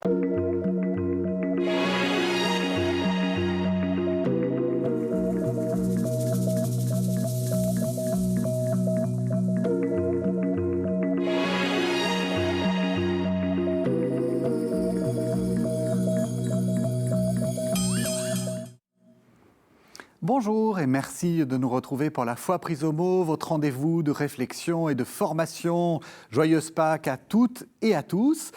Bonjour et merci de nous retrouver pour la foi prise au mot, votre rendez-vous de réflexion et de formation. Joyeuse Pâques à toutes et à tous.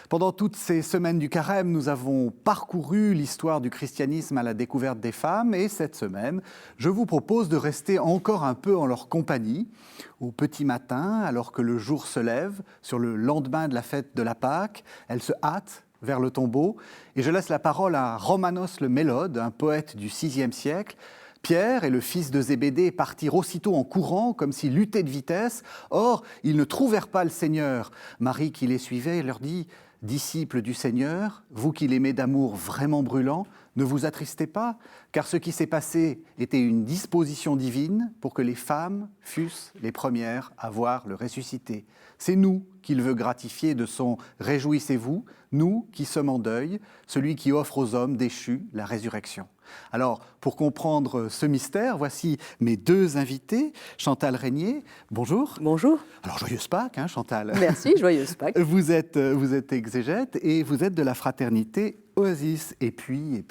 Pendant toutes ces semaines du carême, nous avons parcouru l'histoire du christianisme à la découverte des femmes et cette semaine, je vous propose de rester encore un peu en leur compagnie. Au petit matin, alors que le jour se lève, sur le lendemain de la fête de la Pâque, elles se hâtent vers le tombeau et je laisse la parole à Romanos le Mélode, un poète du VIe siècle. Pierre et le fils de Zébédée partirent aussitôt en courant, comme s'ils luttaient de vitesse. Or, ils ne trouvèrent pas le Seigneur. Marie, qui les suivait, leur dit « Disciples du Seigneur, vous qui l'aimez d'amour vraiment brûlant, ne vous attristez pas, car ce qui s'est passé était une disposition divine pour que les femmes fussent les premières à voir le ressuscité. C'est nous qu'il veut gratifier de son « Réjouissez-vous », nous qui sommes en deuil, celui qui offre aux hommes déchus la résurrection. » Alors, pour comprendre ce mystère, voici mes deux invités. Chantal Régnier, bonjour. Bonjour. Alors, joyeuse Pâques, hein, Chantal. Merci, joyeuse Pâques. Vous êtes exégète et vous êtes de la fraternité Oasis. Et puis,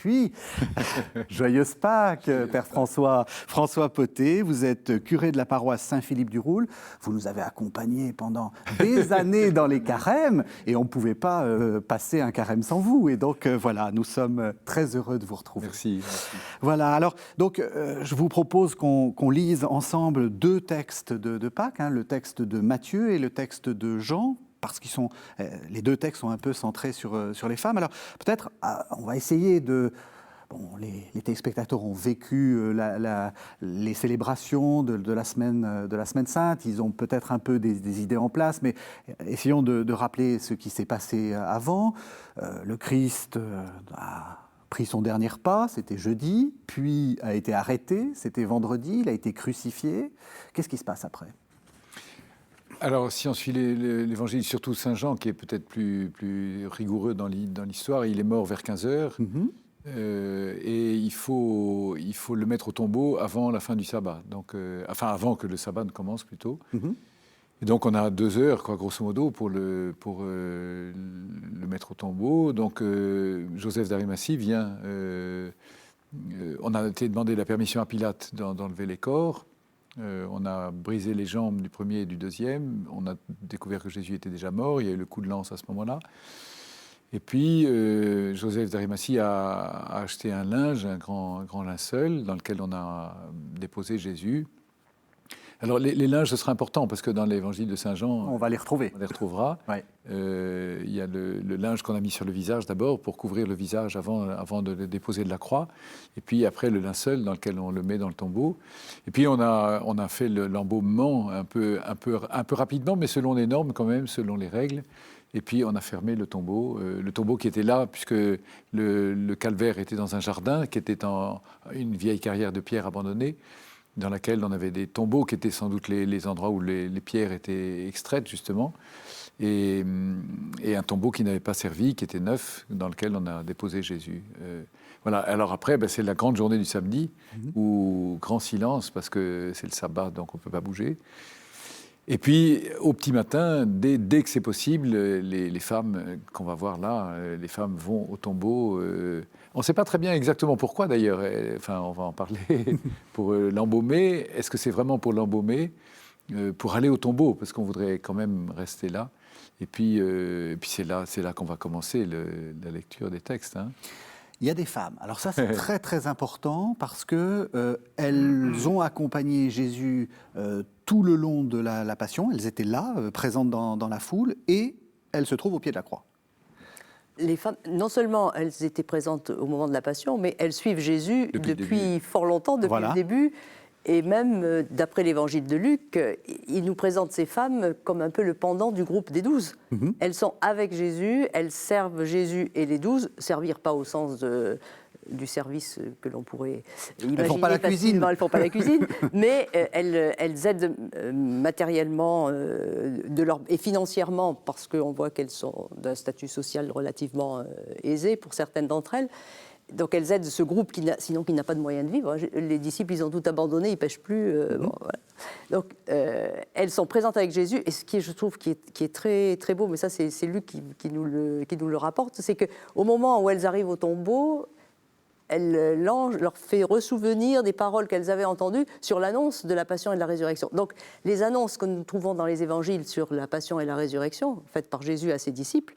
joyeuse Pâques, Père François Potet, vous êtes curé de la paroisse Saint-Philippe du Roule. Vous nous avez accompagnés pendant des années dans les carèmes et on ne pouvait pas passer un carême sans vous. Et donc, voilà, nous sommes très heureux de vous retrouver. Merci. Voilà, alors, donc, je vous propose qu'on lise ensemble deux textes de Pâques, hein, le texte de Matthieu et le texte de Jean, parce qu'ils sont, les deux textes sont un peu centrés sur les femmes. Alors, peut-être, on va essayer de... Bon, les téléspectateurs ont vécu les célébrations de la semaine sainte. Ils ont peut-être un peu des idées en place, mais essayons de rappeler ce qui s'est passé avant. Le Christ a pris son dernier pas, c'était jeudi, puis a été arrêté, c'était vendredi, il a été crucifié. Qu'est-ce qui se passe après ? Alors, si on suit l'évangile, surtout Saint Jean, qui est peut-être plus rigoureux dans l'histoire, il est mort vers 15h. Et il faut le mettre au tombeau avant la fin du sabbat, donc, avant que le sabbat ne commence plutôt. Et donc on a 2 heures, grosso modo, pour le mettre au tombeau. Donc Joseph d'Arimathie vient. On a été demander la permission à Pilate d'enlever les corps. On a brisé les jambes du premier et du deuxième. On a découvert que Jésus était déjà mort. Il y a eu le coup de lance à ce moment-là. Et puis, Joseph d'Arimathie a acheté un linge, un grand linceul, dans lequel on a déposé Jésus. Alors, les linges, ce sera important, parce que dans l'évangile de Saint Jean... On va les retrouver. On les retrouvera. Ouais. Il y a le linge qu'on a mis sur le visage d'abord, pour couvrir le visage avant de le déposer de la croix. Et puis après, le linceul dans lequel on le met dans le tombeau. Et puis, on a fait l'embaumement un peu rapidement, mais selon les normes quand même, selon les règles. Et puis, on a fermé le tombeau qui était là, puisque le calvaire était dans un jardin, qui était une vieille carrière de pierre abandonnée, dans laquelle on avait des tombeaux qui étaient sans doute les endroits où les pierres étaient extraites, justement, et un tombeau qui n'avait pas servi, qui était neuf, dans lequel on a déposé Jésus. Voilà. Alors après, c'est la grande journée du samedi, où grand silence, parce que c'est le sabbat, donc on ne peut pas bouger. Et puis, au petit matin, dès que c'est possible, les femmes qu'on va voir là, les femmes vont au tombeau. On ne sait pas très bien exactement pourquoi, d'ailleurs. On va en parler. Pour l'embaumer. Est-ce que c'est vraiment pour l'embaumer, pour aller au tombeau, parce qu'on voudrait quand même rester là. Et puis c'est là qu'on va commencer la lecture des textes. Hein. Il y a des femmes. Alors ça, c'est très, très important parce qu'elles ont accompagné Jésus tout le long de la Passion. Elles étaient là, présentes dans la foule, et elles se trouvent au pied de la croix. Les femmes, non seulement elles étaient présentes au moment de la Passion, mais elles suivent Jésus depuis fort longtemps, depuis le début. Et même, d'après l'évangile de Luc, il nous présente ces femmes comme un peu le pendant du groupe des 12. Elles sont avec Jésus, elles servent Jésus et les 12, servir pas au sens de du service que l'on pourrait imaginer. Elles font pas la cuisine. Elles font pas la cuisine, mais elles aident matériellement et financièrement, parce qu'on voit qu'elles sont d'un statut social relativement aisé pour certaines d'entre elles. Donc elles aident ce groupe qui n'a pas de moyens de vivre. Les disciples, ils ont tout abandonné, ils ne pêchent plus. Bon, voilà. Donc elles sont présentes avec Jésus. Et ce qui, je trouve, qui est très, très beau, mais ça c'est Luc qui nous le rapporte, c'est qu'au moment où elles arrivent au tombeau, l'ange leur fait ressouvenir des paroles qu'elles avaient entendues sur l'annonce de la passion et de la résurrection. Donc les annonces que nous trouvons dans les évangiles sur la passion et la résurrection, faites par Jésus à ses disciples,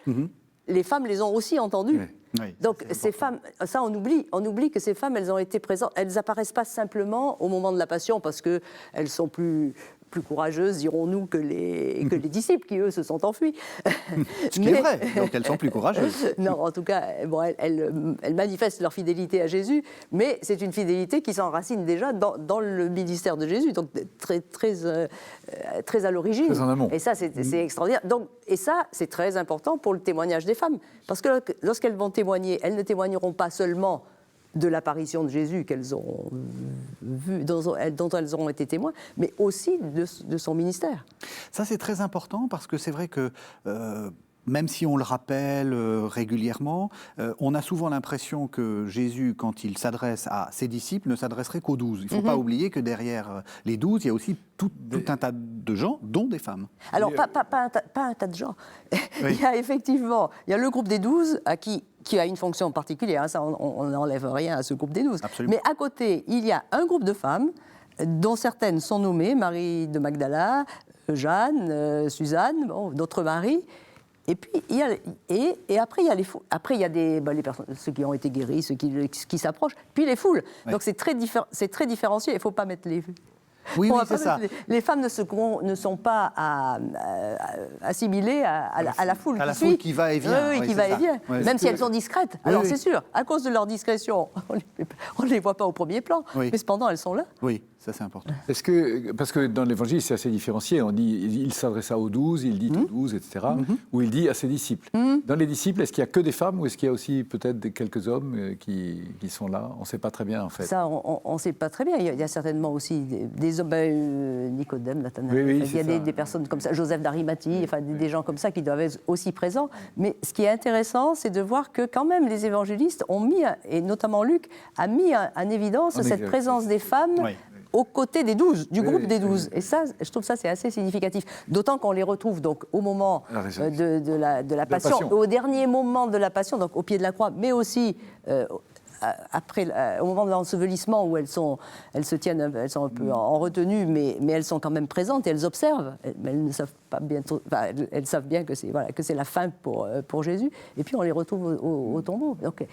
les femmes les ont aussi entendues. Oui. Oui, donc ces femmes, ça on oublie que ces femmes, elles ont été présentes, elles apparaissent pas simplement au moment de la passion parce que elles sont plus courageuses, dirons-nous, que les disciples qui eux se sont enfuis. Ce qui est vrai, donc elles sont plus courageuses. Non, en tout cas, bon, elles manifestent leur fidélité à Jésus, mais c'est une fidélité qui s'enracine déjà dans le ministère de Jésus, donc très à l'origine. Très en amont. Et ça, c'est extraordinaire. Donc, et ça, c'est très important pour le témoignage des femmes, parce que lorsqu'elles vont témoigner, elles ne témoigneront pas seulement de l'apparition de Jésus qu'elles ont vu, dont elles auront été témoins, mais aussi de son ministère. Ça, c'est très important parce que c'est vrai que même si on le rappelle régulièrement, on a souvent l'impression que Jésus, quand il s'adresse à ses disciples, ne s'adresserait qu'aux 12. Il ne faut pas oublier que derrière les 12, il y a aussi tout un tas de gens, dont des femmes. Alors, pas un tas de gens. Oui. Il y a le groupe des 12 qui a une fonction particulière, hein, ça on n'enlève rien à ce groupe des 12. Absolument. Mais à côté, il y a un groupe de femmes, dont certaines sont nommées, Marie de Magdala, Jeanne, Suzanne, d'autres Marie. Et puis après il y a les foules. Après il y a les personnes, ceux qui ont été guéris, ceux qui s'approchent. Puis les foules. Oui. Donc c'est très différencié. Il ne faut pas mettre les. Oui, c'est ça. Les femmes ne sont pas assimilées à la foule à la foule qui va et vient. Oui, qui va et vient. Oui, même si elles sont discrètes. Alors c'est sûr, à cause de leur discrétion, on ne les voit pas au premier plan. Oui. Mais cependant, elles sont là. Oui. Ça, c'est important. Parce que dans l'Évangile, c'est assez différencié. On dit, il s'adressa aux 12, il dit aux 12, etc. Ou il dit à ses disciples. Dans les disciples, est-ce qu'il n'y a que des femmes ou est-ce qu'il y a aussi peut-être quelques hommes qui sont là? On ne sait pas très bien, en fait. Ça, on ne sait pas très bien. Il y a certainement aussi des hommes, Nicodème, Nathanaël. Oui, il y a des personnes comme ça, Joseph d'Arimathie, des gens comme ça qui doivent être aussi présents. Mais ce qui est intéressant, c'est de voir que quand même les évangélistes ont mis, et notamment Luc, a mis en évidence cette présence des femmes. Oui. Aux côtés des 12, du groupe des 12. Et ça, je trouve ça, c'est assez significatif. D'autant qu'on les retrouve donc au moment de la passion, au dernier moment de la passion, donc au pied de la croix, mais aussi au moment de l'ensevelissement où elles se tiennent, elles sont un peu en retenue, mais elles sont quand même présentes et elles observent. Mais elles ne savent pas elles savent bien que c'est la fin pour Jésus. Et puis on les retrouve au tombeau. Donc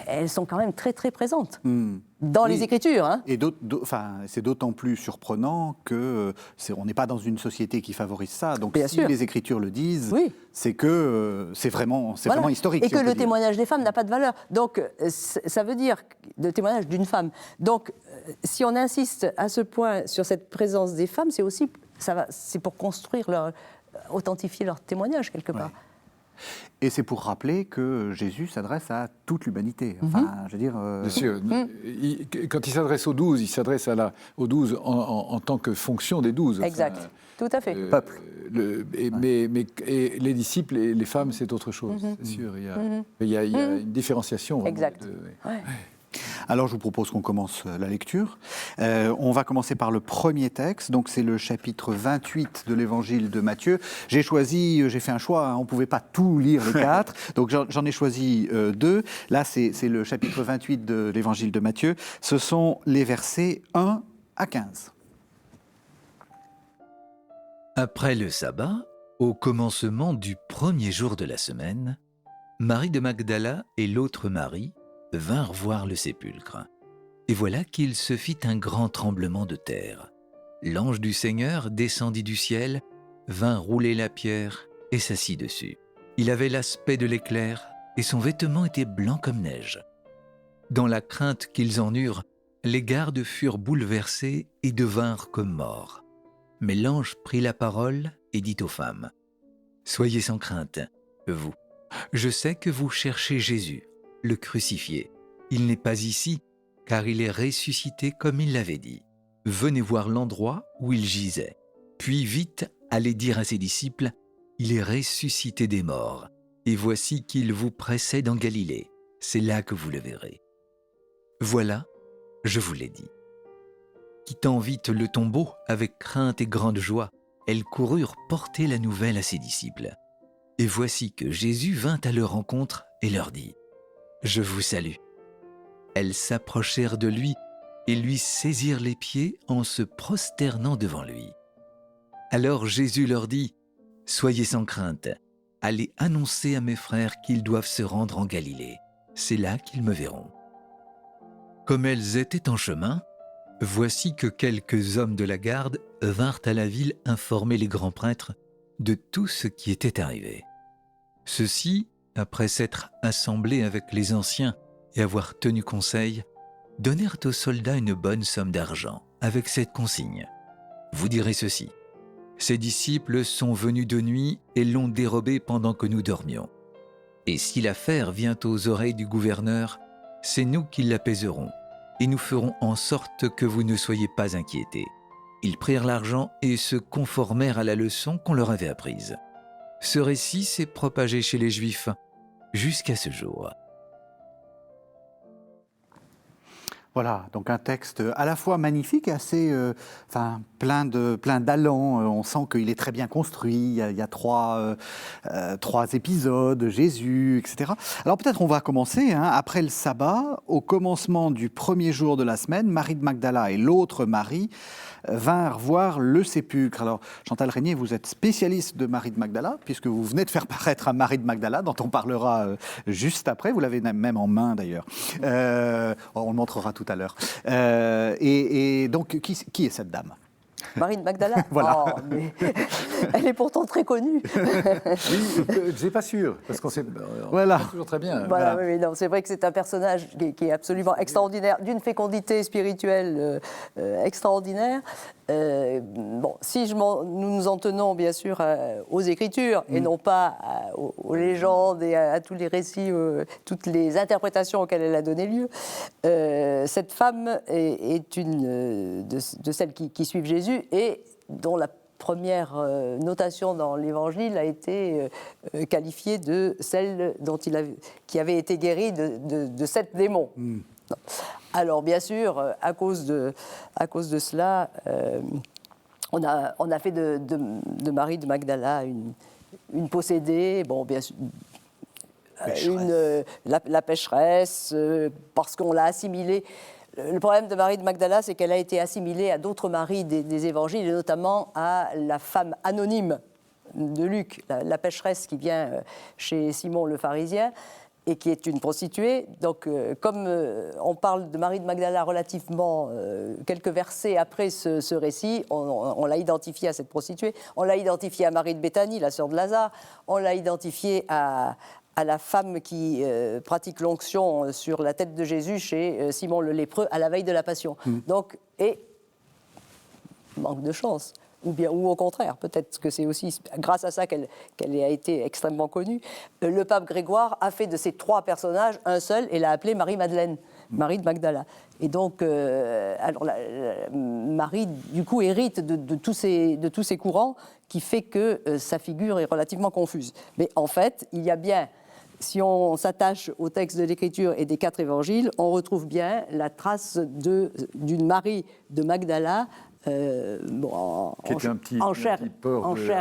elles sont quand même très très présentes dans les Écritures. Hein. Et c'est d'autant plus surprenant que on n'est pas dans une société qui favorise ça. Donc bien si sûr. Les Écritures le disent, c'est que c'est vraiment historique. Et que le témoignage des femmes n'a pas de valeur. Donc ça veut dire le témoignage d'une femme. Donc si on insiste à ce point sur cette présence des femmes, c'est aussi c'est pour construire authentifier leur témoignage quelque part. Et c'est pour rappeler que Jésus s'adresse à toute l'humanité. Enfin, je veux dire. Bien sûr. Quand il s'adresse aux 12, il s'adresse aux 12 en tant que fonction des 12. Exact. Tout à fait. Peuple. Mais les disciples et les femmes, c'est autre chose, c'est sûr. Il y a une différenciation. Exact. Alors, je vous propose qu'on commence la lecture. On va commencer par le premier texte. Donc, c'est le chapitre 28 de l'Évangile de Matthieu. J'ai fait un choix. Hein, on ne pouvait pas tout lire les 4. Donc, j'en ai choisi 2. Là, c'est le chapitre 28 de l'Évangile de Matthieu. Ce sont les versets 1 à 15. Après le sabbat, au commencement du premier jour de la semaine, Marie de Magdala et l'autre Marie vinrent voir le sépulcre. Et voilà qu'il se fit un grand tremblement de terre. L'ange du Seigneur descendit du ciel, vint rouler la pierre et s'assit dessus. Il avait l'aspect de l'éclair et son vêtement était blanc comme neige. Dans la crainte qu'ils en eurent, les gardes furent bouleversés et devinrent comme morts. Mais l'ange prit la parole et dit aux femmes : « Soyez sans crainte, vous. Je sais que vous cherchez Jésus, le crucifié. il n'est pas ici, car il est ressuscité comme il l'avait dit. Venez voir l'endroit où il gisait. Puis vite, allez dire à ses disciples, il est ressuscité des morts, et voici qu'il vous précède en Galilée. C'est là que vous le verrez. Voilà, je vous l'ai dit. Quittant vite le tombeau avec crainte et grande joie, elles coururent porter la nouvelle à ses disciples. Et voici que Jésus vint à leur rencontre et leur dit « Je vous salue ». Elles s'approchèrent de lui et lui saisirent les pieds en se prosternant devant lui. Alors Jésus leur dit « Soyez sans crainte, allez annoncer à mes frères qu'ils doivent se rendre en Galilée. C'est là qu'ils me verront. » Comme elles étaient en chemin, voici que quelques hommes de la garde vinrent à la ville informer les grands prêtres de tout ce qui était arrivé. Ceux-ci, après s'être assemblés avec les anciens et avoir tenu conseil, donnèrent aux soldats une bonne somme d'argent avec cette consigne. Vous direz ceci, ces disciples sont venus de nuit et l'ont dérobé pendant que nous dormions. Et si l'affaire vient aux oreilles du gouverneur, c'est nous qui l'apaiserons et nous ferons en sorte que vous ne soyez pas inquiétés. Ils prirent l'argent et se conformèrent à la leçon qu'on leur avait apprise. Ce récit s'est propagé chez les Juifs jusqu'à ce jour. Voilà, donc un texte à la fois magnifique et assez, plein d'allant. On sent qu'il est très bien construit. Il y a trois épisodes, Jésus, etc. Alors peut-être on va commencer, après le sabbat, au commencement du premier jour de la semaine, Marie de Magdala et l'autre Marie vinrent voir le sépulcre. Alors Chantal Régnier, vous êtes spécialiste de Marie de Magdala, puisque vous venez de faire paraître un Marie de Magdala, dont on parlera juste après. Vous l'avez même en main d'ailleurs. On le montrera tout à l'heure. Et donc, qui est cette dame ? Marie de Magdala. Voilà. Oh, mais elle est pourtant très connue. Oui, je n'ai pas sûr, parce qu'on sait Voilà. toujours très bien. Voilà. Oui, non, c'est vrai que c'est un personnage qui est absolument extraordinaire, d'une fécondité spirituelle extraordinaire. Si nous nous en tenons bien sûr aux Écritures et non pas aux légendes et à tous les récits, toutes les interprétations auxquelles elle a donné lieu, cette femme est une de celles qui suivent Jésus et dont la première notation dans l'Évangile a été qualifiée de celle qui avait été guérie de 7 démons. Alors bien sûr, à cause de cela, on a fait de Marie de Magdala une possédée, bon bien sûr, la pécheresse, parce qu'on l'a assimilée. Le problème de Marie de Magdala, c'est qu'elle a été assimilée à d'autres Maries des évangiles, et notamment à la femme anonyme de Luc, la pécheresse qui vient chez Simon le pharisien, et qui est une prostituée. Donc, comme on parle de Marie de Magdala relativement quelques versets après ce récit, on l'a identifiée à cette prostituée, on l'a identifiée à Marie de Béthanie, la sœur de Lazare, on l'a identifiée à la femme qui pratique l'onction sur la tête de Jésus chez Simon le lépreux à la veille de la Passion. Donc, et manque de chance. Ou au contraire, peut-être que c'est aussi grâce à ça qu'elle a été extrêmement connue. Le pape Grégoire a fait de ces 3 personnages un seul et l'a appelé Marie-Madeleine, Marie de Magdala. Et donc, Marie, du coup, hérite de tous ces courants qui fait que sa figure est relativement confuse. Mais en fait, il y a bien, si on s'attache au texte de l'Écriture et des 4 évangiles, on retrouve bien la trace d'une Marie de Magdala en chair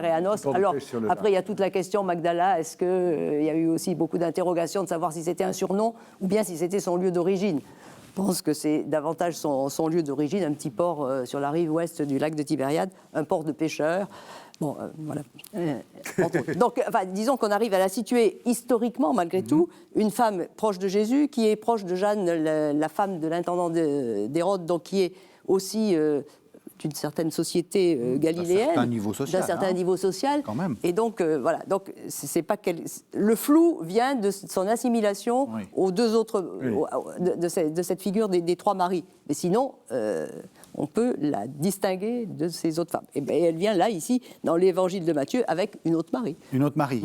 et en os. Alors, après, il y a toute la question, Magdala, est-ce qu'il y a eu aussi beaucoup d'interrogations de savoir si c'était un surnom ou bien si c'était son lieu d'origine. Je pense que c'est davantage son lieu d'origine, un petit port sur la rive ouest du lac de Tibériade, un port de pêcheurs. Bon, voilà. Donc, disons qu'on arrive à la situer historiquement, malgré tout, une femme proche de Jésus, qui est proche de Jeanne, la femme de l'intendant d'Hérode, donc qui est aussi d'une certaine société galiléenne, d'un certain niveau social, quand même. Et donc voilà. Donc c'est pas le flou vient de son assimilation aux 2 autres de cette figure des 3 maris. Mais sinon, on peut la distinguer de ces autres femmes. Et bien, elle vient là, ici, dans l'évangile de Matthieu, avec une autre Marie. Une autre Marie,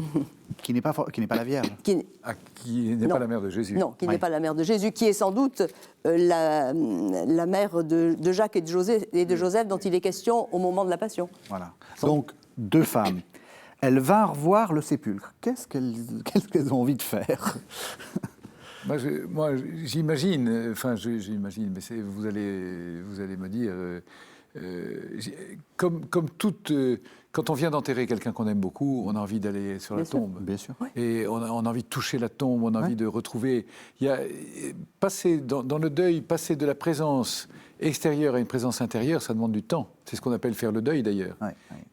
qui n'est pas la Vierge. Qui n'est pas la mère de Jésus. Non, qui n'est pas la mère de Jésus, qui est sans doute la mère de Jacques et de Joseph dont il est question au moment de la Passion. Voilà. Donc, 2 femmes. Elles vinrent voir le sépulcre. Qu'est-ce qu'elles ont envie de faire? Moi, j'imagine, j'imagine, mais vous allez me dire, comme toute, quand on vient d'enterrer quelqu'un qu'on aime beaucoup, on a envie d'aller sur la tombe. Bien sûr. Et on a envie de toucher la tombe, on a envie de retrouver. Passer dans le deuil, passer de la présence extérieure à une présence intérieure, ça demande du temps. C'est ce qu'on appelle faire le deuil d'ailleurs.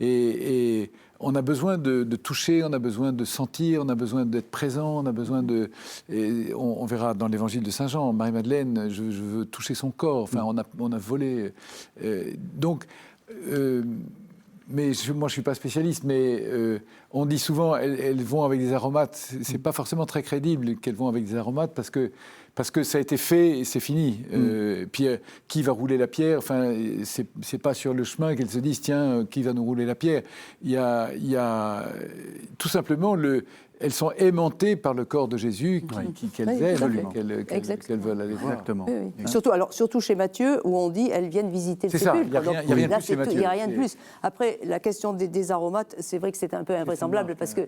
Et on a besoin de toucher, on a besoin de sentir, on a besoin d'être présent, on a besoin de... On verra dans l'évangile de Saint Jean, Marie-Madeleine, je veux toucher son corps, enfin on a volé. Mais moi, je ne suis pas spécialiste, mais on dit souvent elles vont avec des aromates. Ce n'est pas forcément très crédible qu'elles vont avec des aromates parce que ça a été fait et c'est fini. Puis qui va rouler la pierre? Enfin, c'est pas sur le chemin qu'elles se disent tiens, qui va nous rouler la pierre? Il y a tout simplement elles sont aimantées par le corps de Jésus qu'elles aiment, qu'elles veulent aller voir. Exactement. Oui. Surtout chez Matthieu, où on dit elles viennent visiter le sépulcre. C'est ça, il n'y a rien de plus chez Matthieu. Il n'y a rien de plus. Après, la question des aromates, c'est vrai que c'est un peu invraisemblable parce que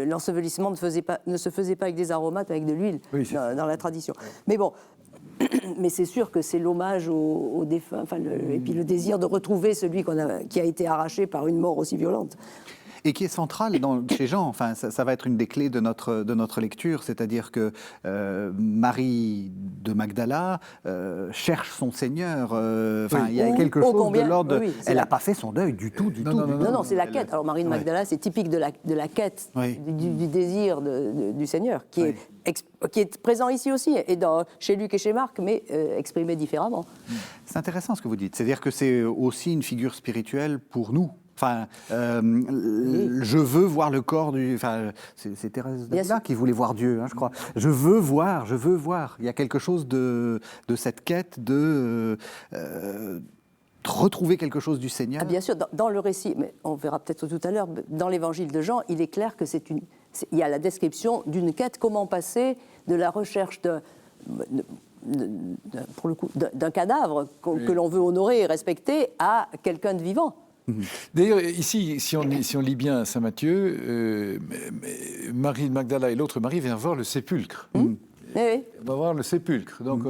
l'ensevelissement ne se faisait pas avec des aromates, avec de l'huile dans la tradition. Mais bon, mais c'est sûr que c'est l'hommage aux défunts, et puis le désir de retrouver celui qui a été arraché par une mort aussi violente. Et qui est central chez Jean. Enfin, ça va être une des clés de notre lecture, c'est-à-dire que Marie de Magdala cherche son Seigneur. Il y a quelque chose de l'ordre. Elle n'a pas fait son deuil du tout. Non, c'est la quête. Alors Marie de Magdala, c'est typique de la quête, du désir du Seigneur, qui est présent ici aussi, et chez Luc et chez Marc, mais exprimé différemment. C'est intéressant ce que vous dites. C'est-à-dire que c'est aussi une figure spirituelle pour nous. Enfin, je veux voir le corps du... Enfin, c'est Thérèse d'Avila qui voulait voir Dieu, je crois. Je veux voir. Il y a quelque chose de cette quête de retrouver quelque chose du Seigneur. Bien sûr, dans le récit, mais on verra peut-être tout à l'heure, dans l'évangile de Jean, il est clair que il y a la description d'une quête, comment passer de la recherche pour le coup, d'un cadavre que l'on veut honorer et respecter à quelqu'un de vivant. D'ailleurs, ici, si on lit bien Saint Matthieu, Marie de Magdala et l'autre Marie viennent voir le sépulcre. Oui. On va voir le sépulcre. Donc,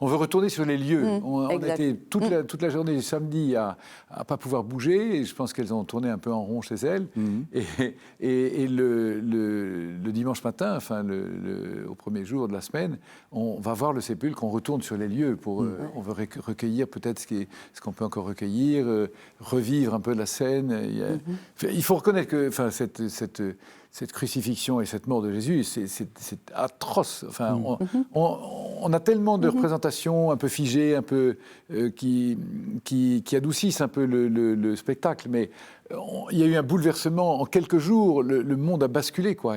on veut retourner sur les lieux. On a été toute la journée du samedi à ne pas pouvoir bouger. Et je pense qu'elles ont tourné un peu en rond chez elles. Et le dimanche matin, au premier jour de la semaine, on va voir le sépulcre. On retourne sur les lieux. On veut recueillir peut-être ce qu'on peut encore recueillir, revivre un peu la scène. Il faut reconnaître que cette crucifixion et cette mort de Jésus, c'est atroce. Enfin, on a tellement de représentations un peu figées, un peu qui adoucissent un peu le spectacle, mais il y a eu un bouleversement en quelques jours. Le monde a basculé, quoi.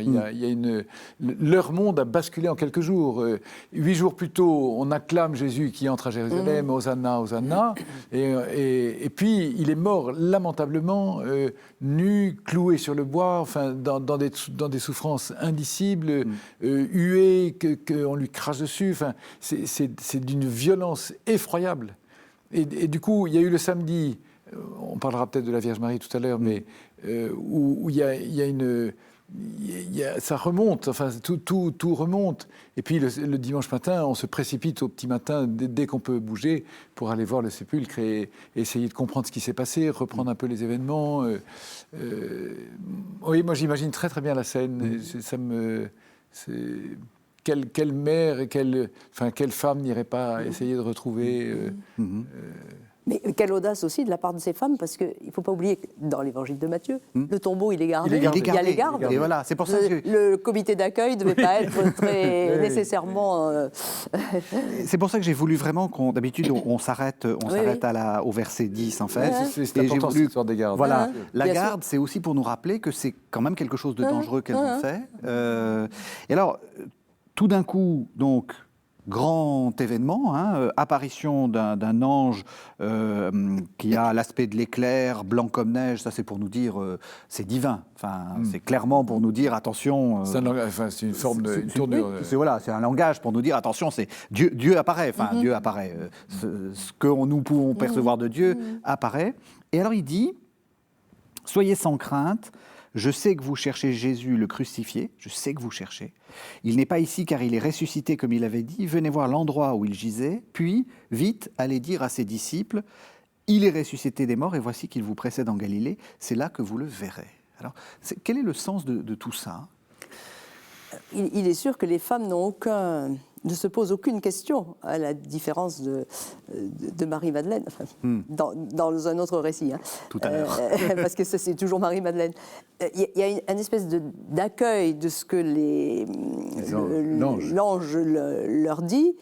Leur monde a basculé en quelques jours. 8 jours plus tôt, on acclame Jésus qui entre à Jérusalem, Hosanna, Hosanna, et puis il est mort lamentablement, nu, cloué sur le bois, enfin dans des souffrances indicibles, hué, qu'on lui crache dessus. Enfin, c'est d'une violence effroyable. Et du coup, il y a eu le samedi. On parlera peut-être de la Vierge Marie tout à l'heure, mais où il y a une... ça remonte, enfin tout remonte. Et puis le dimanche matin, on se précipite au petit matin, dès qu'on peut bouger, pour aller voir le sépulcre et essayer de comprendre ce qui s'est passé, reprendre un peu les événements. Oui, moi j'imagine très très bien la scène. Quelle mère et quelle femme n'irait pas essayer de retrouver... Mais quelle audace aussi de la part de ces femmes, parce qu'il ne faut pas oublier que dans l'évangile de Matthieu, le tombeau, il est gardé. Il y a les gardes. Et voilà, c'est pour ça que le comité d'accueil ne devait pas être très nécessairement... C'est pour ça que j'ai voulu vraiment d'habitude, on s'arrête au verset 10, en fait. C'est important, cette histoire des gardes. Voilà, la garde, c'est aussi pour nous rappeler que c'est quand même quelque chose de dangereux qu'elles ont fait. Et alors, tout d'un coup, donc... grand événement, apparition d'un ange qui a l'aspect de l'éclair, blanc comme neige, ça c'est pour nous dire, c'est divin, c'est clairement pour nous dire, attention... c'est une forme de une tournure... C'est un langage pour nous dire, attention, c'est Dieu apparaît, Dieu apparaît, ce que nous pouvons percevoir de Dieu apparaît. Et alors il dit, soyez sans crainte, je sais que vous cherchez Jésus le crucifié, je sais que vous cherchez. Il n'est pas ici car il est ressuscité comme il avait dit. Venez voir l'endroit où il gisait, puis, vite, allez dire à ses disciples, il est ressuscité des morts et voici qu'il vous précède en Galilée. C'est là que vous le verrez. Alors, quel est le sens de tout ça ? Il est sûr que les femmes ne se posent aucune question, à la différence de Marie-Madeleine, dans un autre récit. Tout à l'heure. Parce que ça, c'est toujours Marie-Madeleine. Il y a une espèce d'accueil de ce que l'ange leur dit,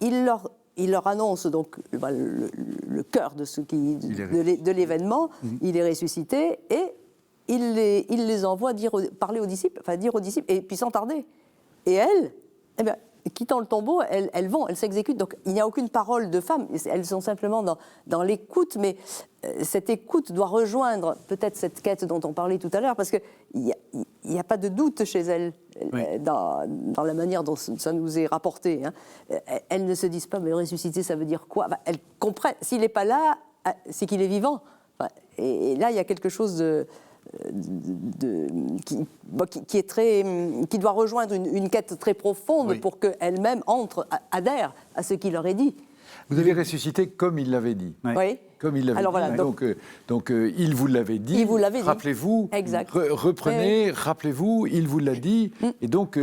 il leur annonce donc le cœur de l'événement, il est ressuscité, et il les envoie dire aux disciples, et puis sans tarder. Et elles, quittant le tombeau, elles vont, elles s'exécutent. Donc il n'y a aucune parole de femme, elles sont simplement dans l'écoute, mais cette écoute doit rejoindre peut-être cette quête dont on parlait tout à l'heure, parce qu'il n'y a pas de doute chez elles dans la manière dont ça nous est rapporté. Elles ne se disent pas, mais ressusciter, ça veut dire quoi ? Elles comprennent, s'il n'est pas là, c'est qu'il est vivant. Et là, il y a quelque chose qui doit rejoindre une quête très profonde pour qu'elles-mêmes adhèrent à ce qui leur est dit. Vous avez ressuscité comme il l'avait dit. Oui. Comme il l'avait dit. Voilà, donc, il vous l'avait dit. Rappelez-vous. Exact. Reprenez, rappelez-vous, il vous l'a dit. Et donc,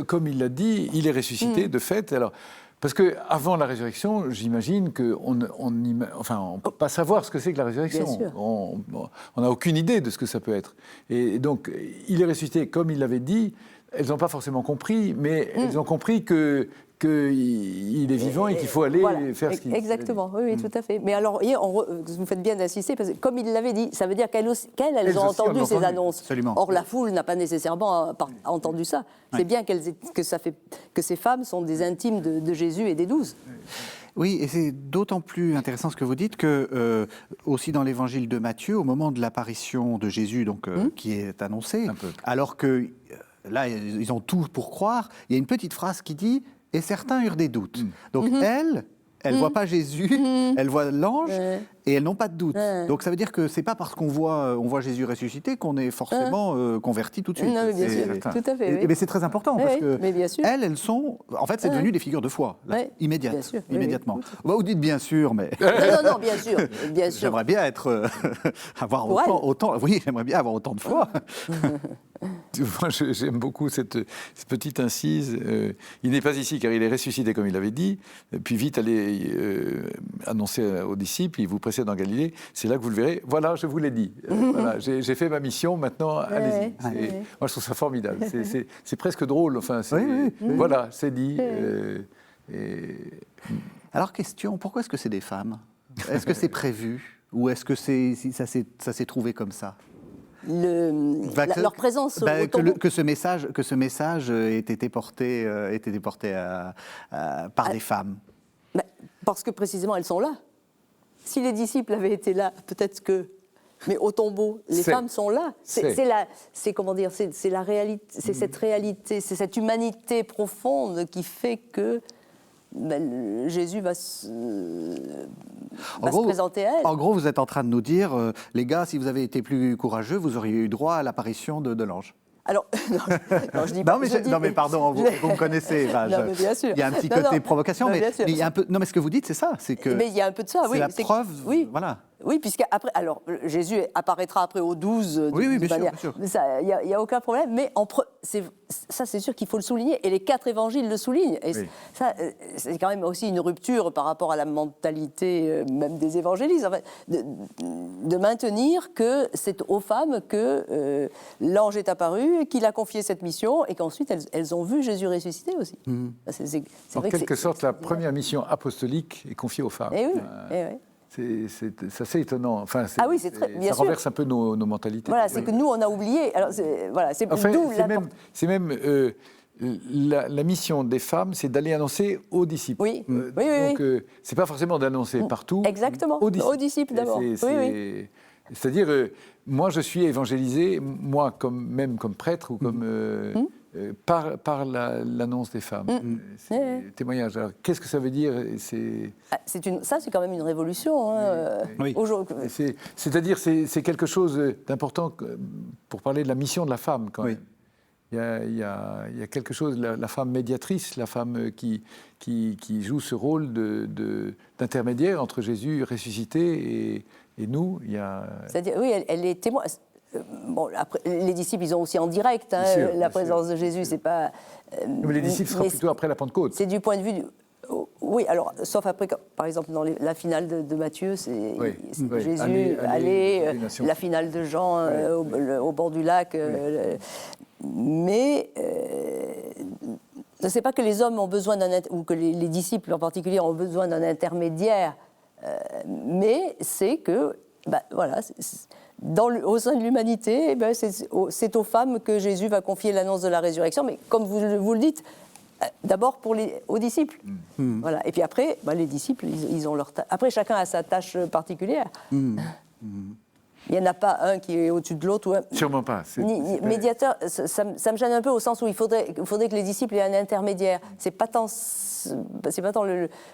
comme il l'a dit, il est ressuscité de fait. Alors, parce qu'avant la résurrection, j'imagine qu'on ne peut pas savoir ce que c'est que la résurrection. On n'a aucune idée de ce que ça peut être. Et donc, il est ressuscité comme il l'avait dit. Elles n'ont pas forcément compris, mais elles ont compris qu'il est vivant et qu'il faut aller faire ce qu'il... Exactement, oui, tout à fait. Mais alors, voyez, vous faites bien d'insister, parce que comme il l'avait dit, ça veut dire qu'elles ont entendu ces annonces. Absolument. Or, la foule n'a pas nécessairement entendu ça. C'est bien que ces femmes sont des intimes de Jésus et des 12. Oui, et c'est d'autant plus intéressant ce que vous dites que, aussi dans l'évangile de Matthieu, au moment de l'apparition de Jésus, qui est annoncée, alors que là, ils ont tout pour croire, il y a une petite phrase qui dit « et certains eurent des doutes ». Donc elles ne voient pas Jésus, elles voient l'ange, et elles n'ont pas de doute. Donc ça veut dire que ce n'est pas parce qu'on voit Jésus ressuscité qu'on est forcément converti tout de suite. Non, mais bien sûr, tout à fait. Mais c'est très important, parce que elles sont... En fait, c'est devenu des figures de foi, immédiatement. Vous dites bien sûr, mais... Non, bien sûr. J'aimerais bien avoir autant de foi. Moi, j'aime beaucoup cette petite incise. Il n'est pas ici car il est ressuscité comme il avait dit. Puis vite, allez annoncer aux disciples, il vous précède en Galilée. C'est là que vous le verrez. Voilà, je vous l'ai dit. Voilà, j'ai fait ma mission. Maintenant, allez-y. Moi, je trouve ça formidable. C'est presque drôle. Enfin, voilà, c'est dit. Alors, question, pourquoi est-ce que c'est des femmes ? Est-ce que c'est prévu ? Ou est-ce que ça s'est trouvé comme ça ? Leur présence au tombeau. Que ce message ait été porté par des femmes. Parce que précisément elles sont là. Si les disciples avaient été là, peut-être que... Mais au tombeau, les femmes sont là. C'est la réalité, c'est cette réalité, c'est cette humanité profonde qui fait que Jésus va se présenter à elle. En gros, vous êtes en train de nous dire, les gars, si vous avez été plus courageux, vous auriez eu droit à l'apparition de l'ange. Alors, non, je dis pas... Non, mais pardon, vous me connaissez. Mais bien sûr. Il y a un petit côté provocation, mais il y a un peu... Non, mais ce que vous dites, c'est ça. Mais il y a un peu de ça, oui. C'est la preuve, voilà. Oui, puisqu'après, alors Jésus apparaîtra après aux 12. Oui, bien sûr. Il n'y a aucun problème, mais ça, c'est sûr qu'il faut le souligner, et les 4 évangiles le soulignent. Et ça, c'est quand même aussi une rupture par rapport à la mentalité même des évangélistes, en fait, de maintenir que c'est aux femmes que l'ange est apparu, qu'il a confié cette mission, et qu'ensuite elles ont vu Jésus ressusciter aussi. C'est en quelque sorte, la première mission apostolique est confiée aux femmes. Eh oui. C'est assez étonnant. Enfin, ça renverse un peu nos mentalités. Voilà, c'est que nous, on a oublié. Alors, c'est la mission des femmes, c'est d'aller annoncer aux disciples. Oui, Donc, c'est pas forcément d'annoncer partout. Exactement, aux disciples d'abord. C'est-à-dire, moi, je suis évangélisé, moi, même comme prêtre ou comme par l'annonce des femmes. C'est témoignage. Alors, qu'est-ce que ça veut dire? Ça, c'est quand même une révolution. Hein, aujourd'hui. C'est-à-dire, c'est quelque chose d'important pour parler de la mission de la femme, quand même. Il y a quelque chose, la femme médiatrice, la femme qui joue ce rôle d'intermédiaire entre Jésus ressuscité et nous. C'est-à-dire, oui, elle est témoin. Bon, après, les disciples, ils ont aussi en direct la présence de Jésus. C'est pas. Mais les disciples seront plutôt après la Pentecôte. C'est du point de vue oui, alors, sauf après, par exemple, dans la finale de Matthieu, c'est Jésus, allez, la finale de Jean au bord du lac. Mais c'est pas que les hommes ont besoin ou que les disciples en particulier ont besoin d'un intermédiaire, mais c'est que, voilà, au sein de l'humanité, c'est aux femmes que Jésus va confier l'annonce de la résurrection, mais comme vous le dites, d'abord aux disciples. Voilà. Et puis après, les disciples, ils ont leur après, chacun a sa tâche particulière. Il n'y en a pas un qui est au-dessus de l'autre. Sûrement pas. Médiateur, ça me gêne un peu au sens où il faudrait que les disciples aient un intermédiaire. C'est pas tant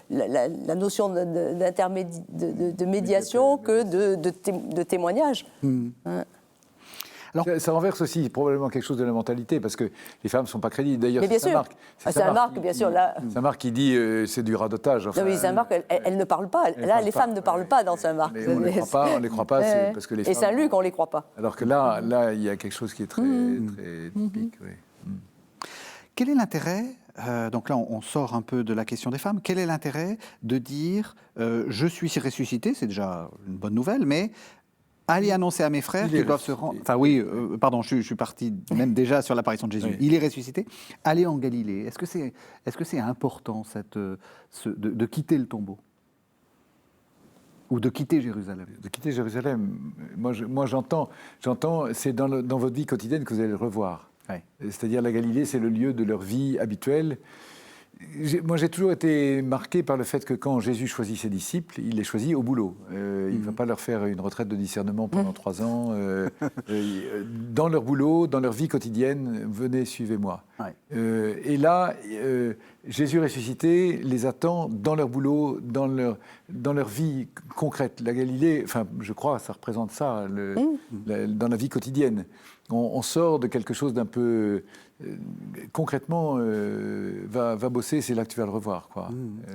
la notion de médiation que de témoignage. Alors, ça renverse aussi probablement quelque chose de la mentalité, parce que les femmes ne sont pas crédibles. D'ailleurs, c'est Saint-Marc. C'est Saint-Marc, bien sûr. Saint-Marc qui dit c'est du radotage. Enfin, non, mais Saint-Marc, elle ne parle pas. Là, les femmes ne parlent pas dans Saint-Marc. On ne les croit pas, parce que les femmes... Et Saint-Luc, on ne les croit pas. Alors que là, il y a quelque chose qui est très typique. Quel est l'intérêt, donc là on sort un peu de la question des femmes, quel est l'intérêt de dire je suis ressuscité, c'est déjà une bonne nouvelle, mais allez annoncer à mes frères qu'ils doivent se rendre... Enfin oui, pardon, je suis parti même déjà sur l'apparition de Jésus. Oui. Il est ressuscité. Allez en Galilée. Est-ce que c'est important de quitter le tombeau? Ou de quitter Jérusalem? De quitter Jérusalem. Moi j'entends, c'est dans votre vie quotidienne que vous allez le revoir. Ouais. C'est-à-dire la Galilée, c'est le lieu de leur vie habituelle. Moi, j'ai toujours été marqué par le fait que quand Jésus choisit ses disciples, il les choisit au boulot. Il ne va pas leur faire une retraite de discernement pendant 3 ans. Dans leur boulot, dans leur vie quotidienne, venez, suivez-moi. Ouais. Et là, Jésus ressuscité les attend dans leur boulot, dans leur vie concrète. La Galilée, enfin, je crois, ça représente ça, dans la vie quotidienne. On sort de quelque chose d'un peu... concrètement, va bosser, c'est là que tu vas le revoir. Quoi.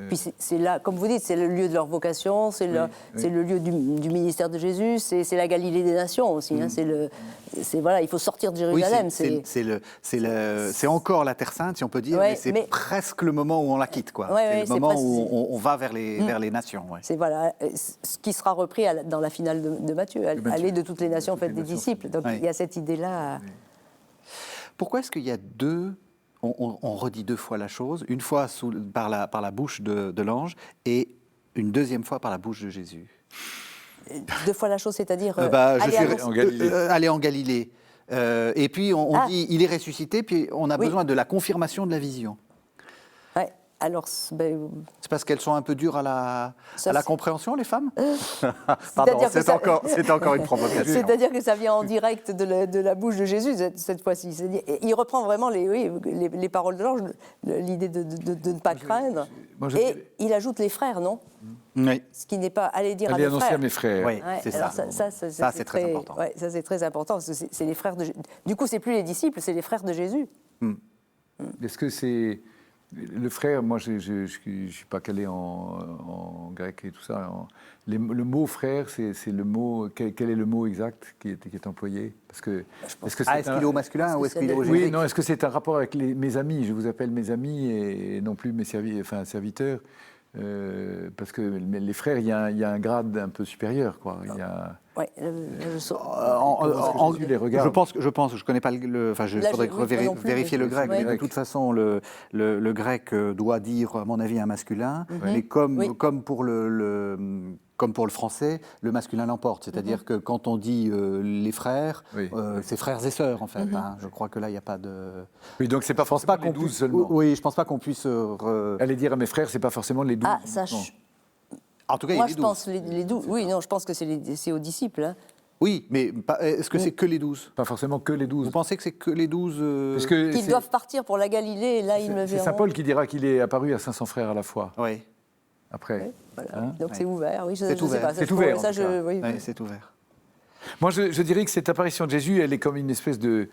Puis c'est là, comme vous dites, c'est le lieu de leur vocation, c'est le lieu du ministère de Jésus, c'est la Galilée des nations aussi. Hein, voilà, il faut sortir de Jérusalem. Oui, c'est encore la Terre Sainte, si on peut dire, mais c'est presque le moment où on la quitte. Quoi. C'est le moment où on va vers les nations. Ouais. C'est voilà, ce qui sera repris dans la finale de Matthieu. Allez de toutes les nations, faites des disciples. Donc il y a cette idée-là. Pourquoi est-ce qu'il y a on redit 2 fois la chose, une fois par la bouche de l'ange et une deuxième fois par la bouche de Jésus? 2 fois la chose, c'est-à-dire aller en Galilée. Et puis on dit il est ressuscité, puis on a besoin de la confirmation de la vision. Ouais. Alors, c'est parce qu'elles sont un peu dures à la compréhension, les femmes? Pardon, c'est encore une provocation. C'est-à-dire que ça vient en direct de la bouche de Jésus, cette fois-ci. Il reprend vraiment les paroles de l'ange, l'idée de ne pas craindre. Et il ajoute les frères, non? Oui. Ce qui n'est pas aller dire allez à mes frères. annoncer à mes frères. Oui, c'est ça. Ça, c'est très important. Ouais, ça, c'est très important. Parce que c'est les frères de Jésus. Du coup, c'est plus les disciples, c'est les frères de Jésus. Est-ce que c'est... Le frère, moi je ne suis pas calé en grec et tout ça. Le mot frère, c'est le mot. Quel est le mot exact qui est employé? Parce que, est-ce qu'il est au masculin ou est-ce qu'il est au générique? Oui, non, est-ce que c'est un rapport avec mes amis? Je vous appelle mes amis et non plus mes serviteurs. Parce que les frères, il y a un grade un peu supérieur, quoi. Il y a... Oui, je pense, je connais pas il faudrait vérifier le grec. Mais de toute façon, le grec doit dire, à mon avis, un masculin. Mais comme pour comme pour le français, le masculin l'emporte. C'est-à-dire que quand on dit les frères, c'est frères et sœurs, en fait. Hein. Je crois que là, il n'y a pas de... Oui, donc c'est pas forcément les 12 seulement. Oui, je ne pense pas qu'on puisse... Allez dire à mes frères, c'est pas forcément les 12. Ah, ça... En tout cas, moi, il y a je pense les 12. Oui, non, je pense que c'est aux disciples. Hein. Oui, mais est-ce que c'est que les 12 ? Pas forcément que les 12. Vous pensez que c'est que les 12 Parce que qu'ils doivent partir pour la Galilée, et là, ils me verront. C'est saint Paul qui dira qu'il est apparu à 500 frères à la fois. Oui. Après. Oui, voilà. Hein, donc c'est ouvert, oui. C'est ouvert. Sais pas, c'est ouvert. Oui, c'est ouvert. Moi, je dirais que cette apparition de Jésus, elle est comme une espèce de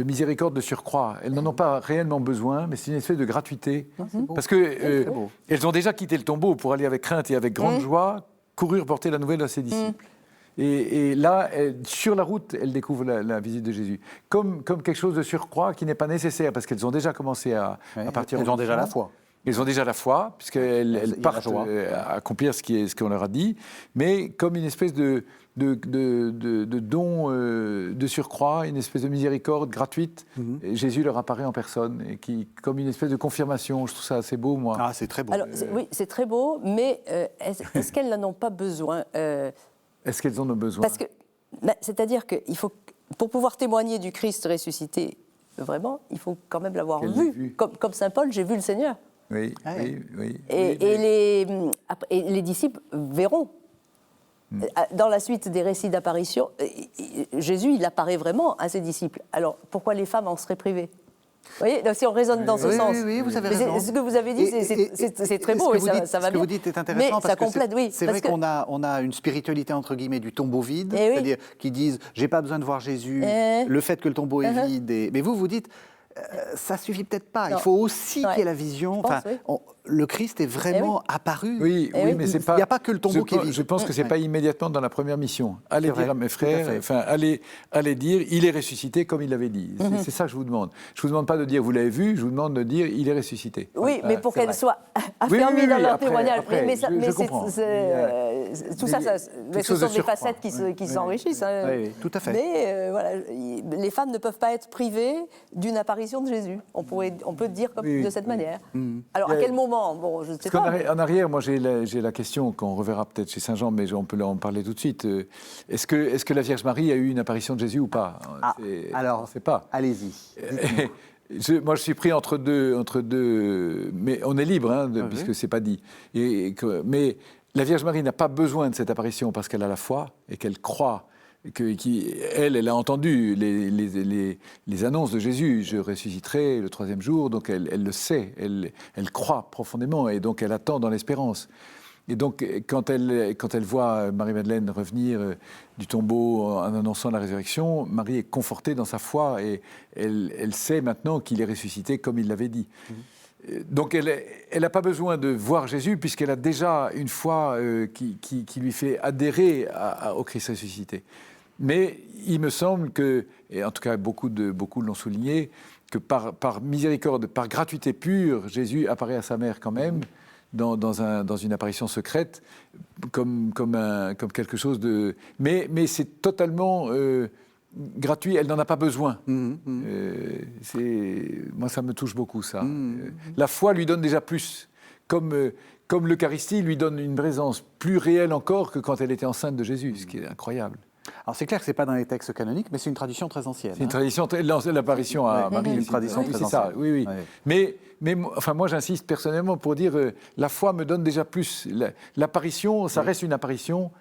miséricorde de surcroît. Elles n'en ont pas réellement besoin, mais c'est une espèce de gratuité. Parce que elles ont déjà quitté le tombeau pour aller avec crainte et avec grande joie, courir porter la nouvelle à ses disciples. Et là, sur la route, elles découvrent la visite de Jésus. Comme quelque chose de surcroît qui n'est pas nécessaire, parce qu'elles ont déjà commencé à partir. Elles ont déjà la foi. Ils ont déjà la foi, puisqu'elles partent à accomplir ce qu'on leur a dit, mais comme une espèce de don de surcroît, une espèce de miséricorde gratuite. Jésus leur apparaît en personne, et comme une espèce de confirmation. Je trouve ça assez beau, moi. Ah, c'est très beau. Alors, oui, c'est très beau, mais est-ce qu'elles n'en ont pas besoin Est-ce qu'elles en ont besoin? Parce que, c'est-à-dire que pour pouvoir témoigner du Christ ressuscité, vraiment, il faut quand même l'avoir vu. Comme saint Paul, j'ai vu le Seigneur. Oui, oui. Et les disciples verront. Dans la suite des récits d'apparition, Jésus, il apparaît vraiment à ses disciples. Alors, pourquoi les femmes en seraient privées? Vous voyez, donc, si on raisonne dans ce sens. Oui, vous avez raison. Ce que vous avez dit, c'est très beau, et ça va bien. Ce que vous dites est intéressant, mais parce ça complète, oui. C'est vrai qu'on a une spiritualité, entre guillemets, du tombeau vide, c'est-à-dire qui disent « j'ai pas besoin de voir Jésus, le fait que le tombeau est vide ». Mais vous dites ça suffit peut-être pas. Non. Il faut aussi qu'il y ait la vision. Le Christ est vraiment apparu. Oui, mais c'est pas. Il n'y a pas que le tombeau qui est vide. Je pense que c'est pas immédiatement dans la première mission. Allez dire à mes frères, allez dire, il est ressuscité comme il l'avait dit. C'est ça que je vous demande. Je vous demande pas de dire vous l'avez vu. Je vous demande de dire il est ressuscité. Oui, mais pour qu'elle soit affermie dans leur témoignage. Mais je comprends. Tout ça, ce sont des facettes qui s'enrichissent. Oui, tout à fait. Mais voilà, les femmes ne peuvent pas être privées d'une apparition de Jésus. On peut dire de cette manière. Alors, à quel moment? Bon, je ne sais pas. En arrière, moi, j'ai la question qu'on reverra peut-être chez Saint Jean, mais on peut en parler tout de suite. Est-ce que la Vierge Marie a eu une apparition de Jésus ou pas? Alors, on ne sait pas. Allez-y. Moi, je suis pris entre deux, mais on est libre, puisque c'est pas dit. Mais la Vierge Marie n'a pas besoin de cette apparition parce qu'elle a la foi et qu'elle croit. Elle a entendu les annonces de Jésus, je ressusciterai le 3e jour, donc elle le sait, elle croit profondément, et donc elle attend dans l'espérance. Et donc quand elle voit Marie-Madeleine revenir du tombeau en annonçant la résurrection, Marie est confortée dans sa foi, et elle sait maintenant qu'il est ressuscité comme il l'avait dit. Donc elle n'a pas besoin de voir Jésus, puisqu'elle a déjà une foi qui lui fait adhérer au Christ ressuscité. Mais il me semble que, et en tout cas beaucoup l'ont souligné, que par miséricorde, par gratuité pure, Jésus apparaît à sa mère quand même, dans une apparition secrète, comme quelque chose de... Mais c'est totalement gratuit, elle n'en a pas besoin. Moi, ça me touche beaucoup, ça. La foi lui donne déjà plus. Comme l'Eucharistie lui donne une présence plus réelle encore que quand elle était enceinte de Jésus, ce qui est incroyable. Alors c'est clair que ce n'est pas dans les textes canoniques, mais c'est une tradition très ancienne. C'est une tradition, l'apparition à Marie. Une tradition très ancienne. Ça, oui. Ouais. Mais enfin, moi j'insiste personnellement pour dire la foi me donne déjà plus. L'apparition, ça reste une apparition,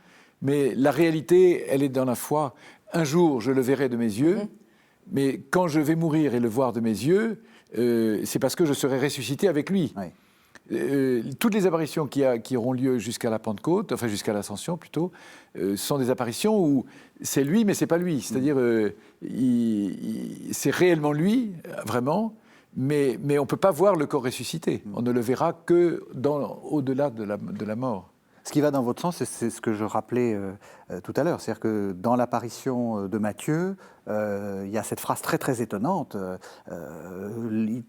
mais la réalité, elle est dans la foi. Un jour, je le verrai de mes yeux, mais quand je vais mourir et le voir de mes yeux, c'est parce que je serai ressuscité avec lui. Ouais. Toutes les apparitions qui auront lieu jusqu'à la Pentecôte, enfin jusqu'à l'Ascension plutôt, sont des apparitions où c'est lui, mais c'est pas lui. C'est-à-dire, c'est réellement lui, vraiment, mais on ne peut pas voir le corps ressuscité. On ne le verra que au-delà de la mort. Ce qui va dans votre sens, c'est ce que je rappelais tout à l'heure. C'est-à-dire que dans l'apparition de Matthieu, il y a cette phrase très très étonnante.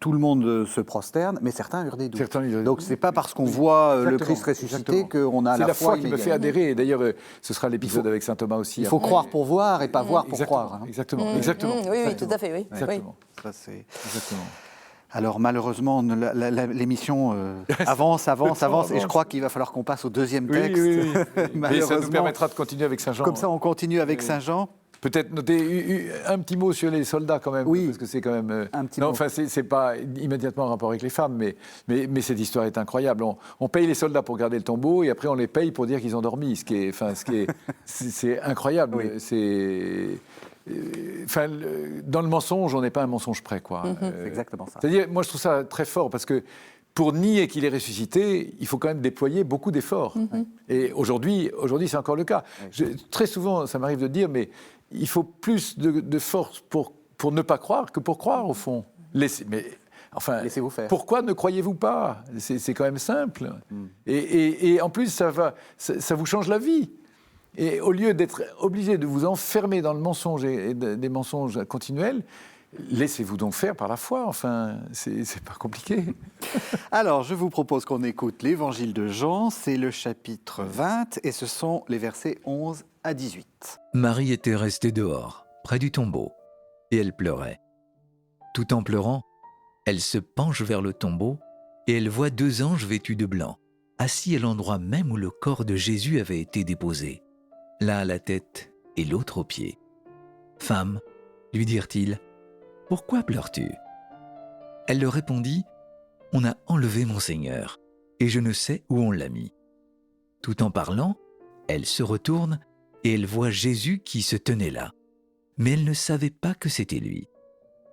Tout le monde se prosterne, mais certains eurent des doutes. Donc ce n'est pas parce qu'on voit le Christ ressuscité qu'on a la foi qui me fait adhérer. Et d'ailleurs, ce sera l'épisode avec saint Thomas aussi. Il faut croire pour voir et pas voir pour croire. Exactement. Exactement. Oui, tout à fait. Oui. Exactement. Ça, c'est... Exactement. Alors malheureusement, l'émission avance, et je crois qu'il va falloir qu'on passe au deuxième texte. Oui. Et ça nous permettra de continuer avec Saint Jean. Comme ça, on continue avec Saint Jean. Peut-être noter un petit mot sur les soldats quand même, oui, parce que c'est quand même... un petit mot. Enfin, c'est pas immédiatement en rapport avec les femmes, mais cette histoire est incroyable. On paye les soldats pour garder le tombeau, et après on les paye pour dire qu'ils ont dormi, c'est incroyable. Oui. Dans le mensonge, on n'est pas un mensonge près, quoi. C'est exactement ça. C'est-à-dire, moi je trouve ça très fort, parce que pour nier qu'il est ressuscité, il faut quand même déployer beaucoup d'efforts. Et aujourd'hui, c'est encore le cas. Très souvent, ça m'arrive de dire, mais il faut plus de force pour ne pas croire que pour croire, au fond. Laissez-vous faire. Pourquoi ne croyez-vous pas ? C'est quand même simple. Et en plus, ça vous change la vie. Et au lieu d'être obligé de vous enfermer dans le mensonge et des mensonges continuels, laissez-vous donc faire par la foi, enfin, c'est pas compliqué. Alors, je vous propose qu'on écoute l'évangile de Jean, c'est le chapitre 20, et ce sont les versets 11 à 18. Marie était restée dehors, près du tombeau, et elle pleurait. Tout en pleurant, elle se penche vers le tombeau, et elle voit 2 anges vêtus de blanc, assis à l'endroit même où le corps de Jésus avait été déposé, l'un à la tête et l'autre aux pieds. « Femme, lui dirent-ils, pourquoi pleures-tu » Elle leur répondit, « On a enlevé mon Seigneur, et je ne sais où on l'a mis. » Tout en parlant, elle se retourne et elle voit Jésus qui se tenait là. Mais elle ne savait pas que c'était lui.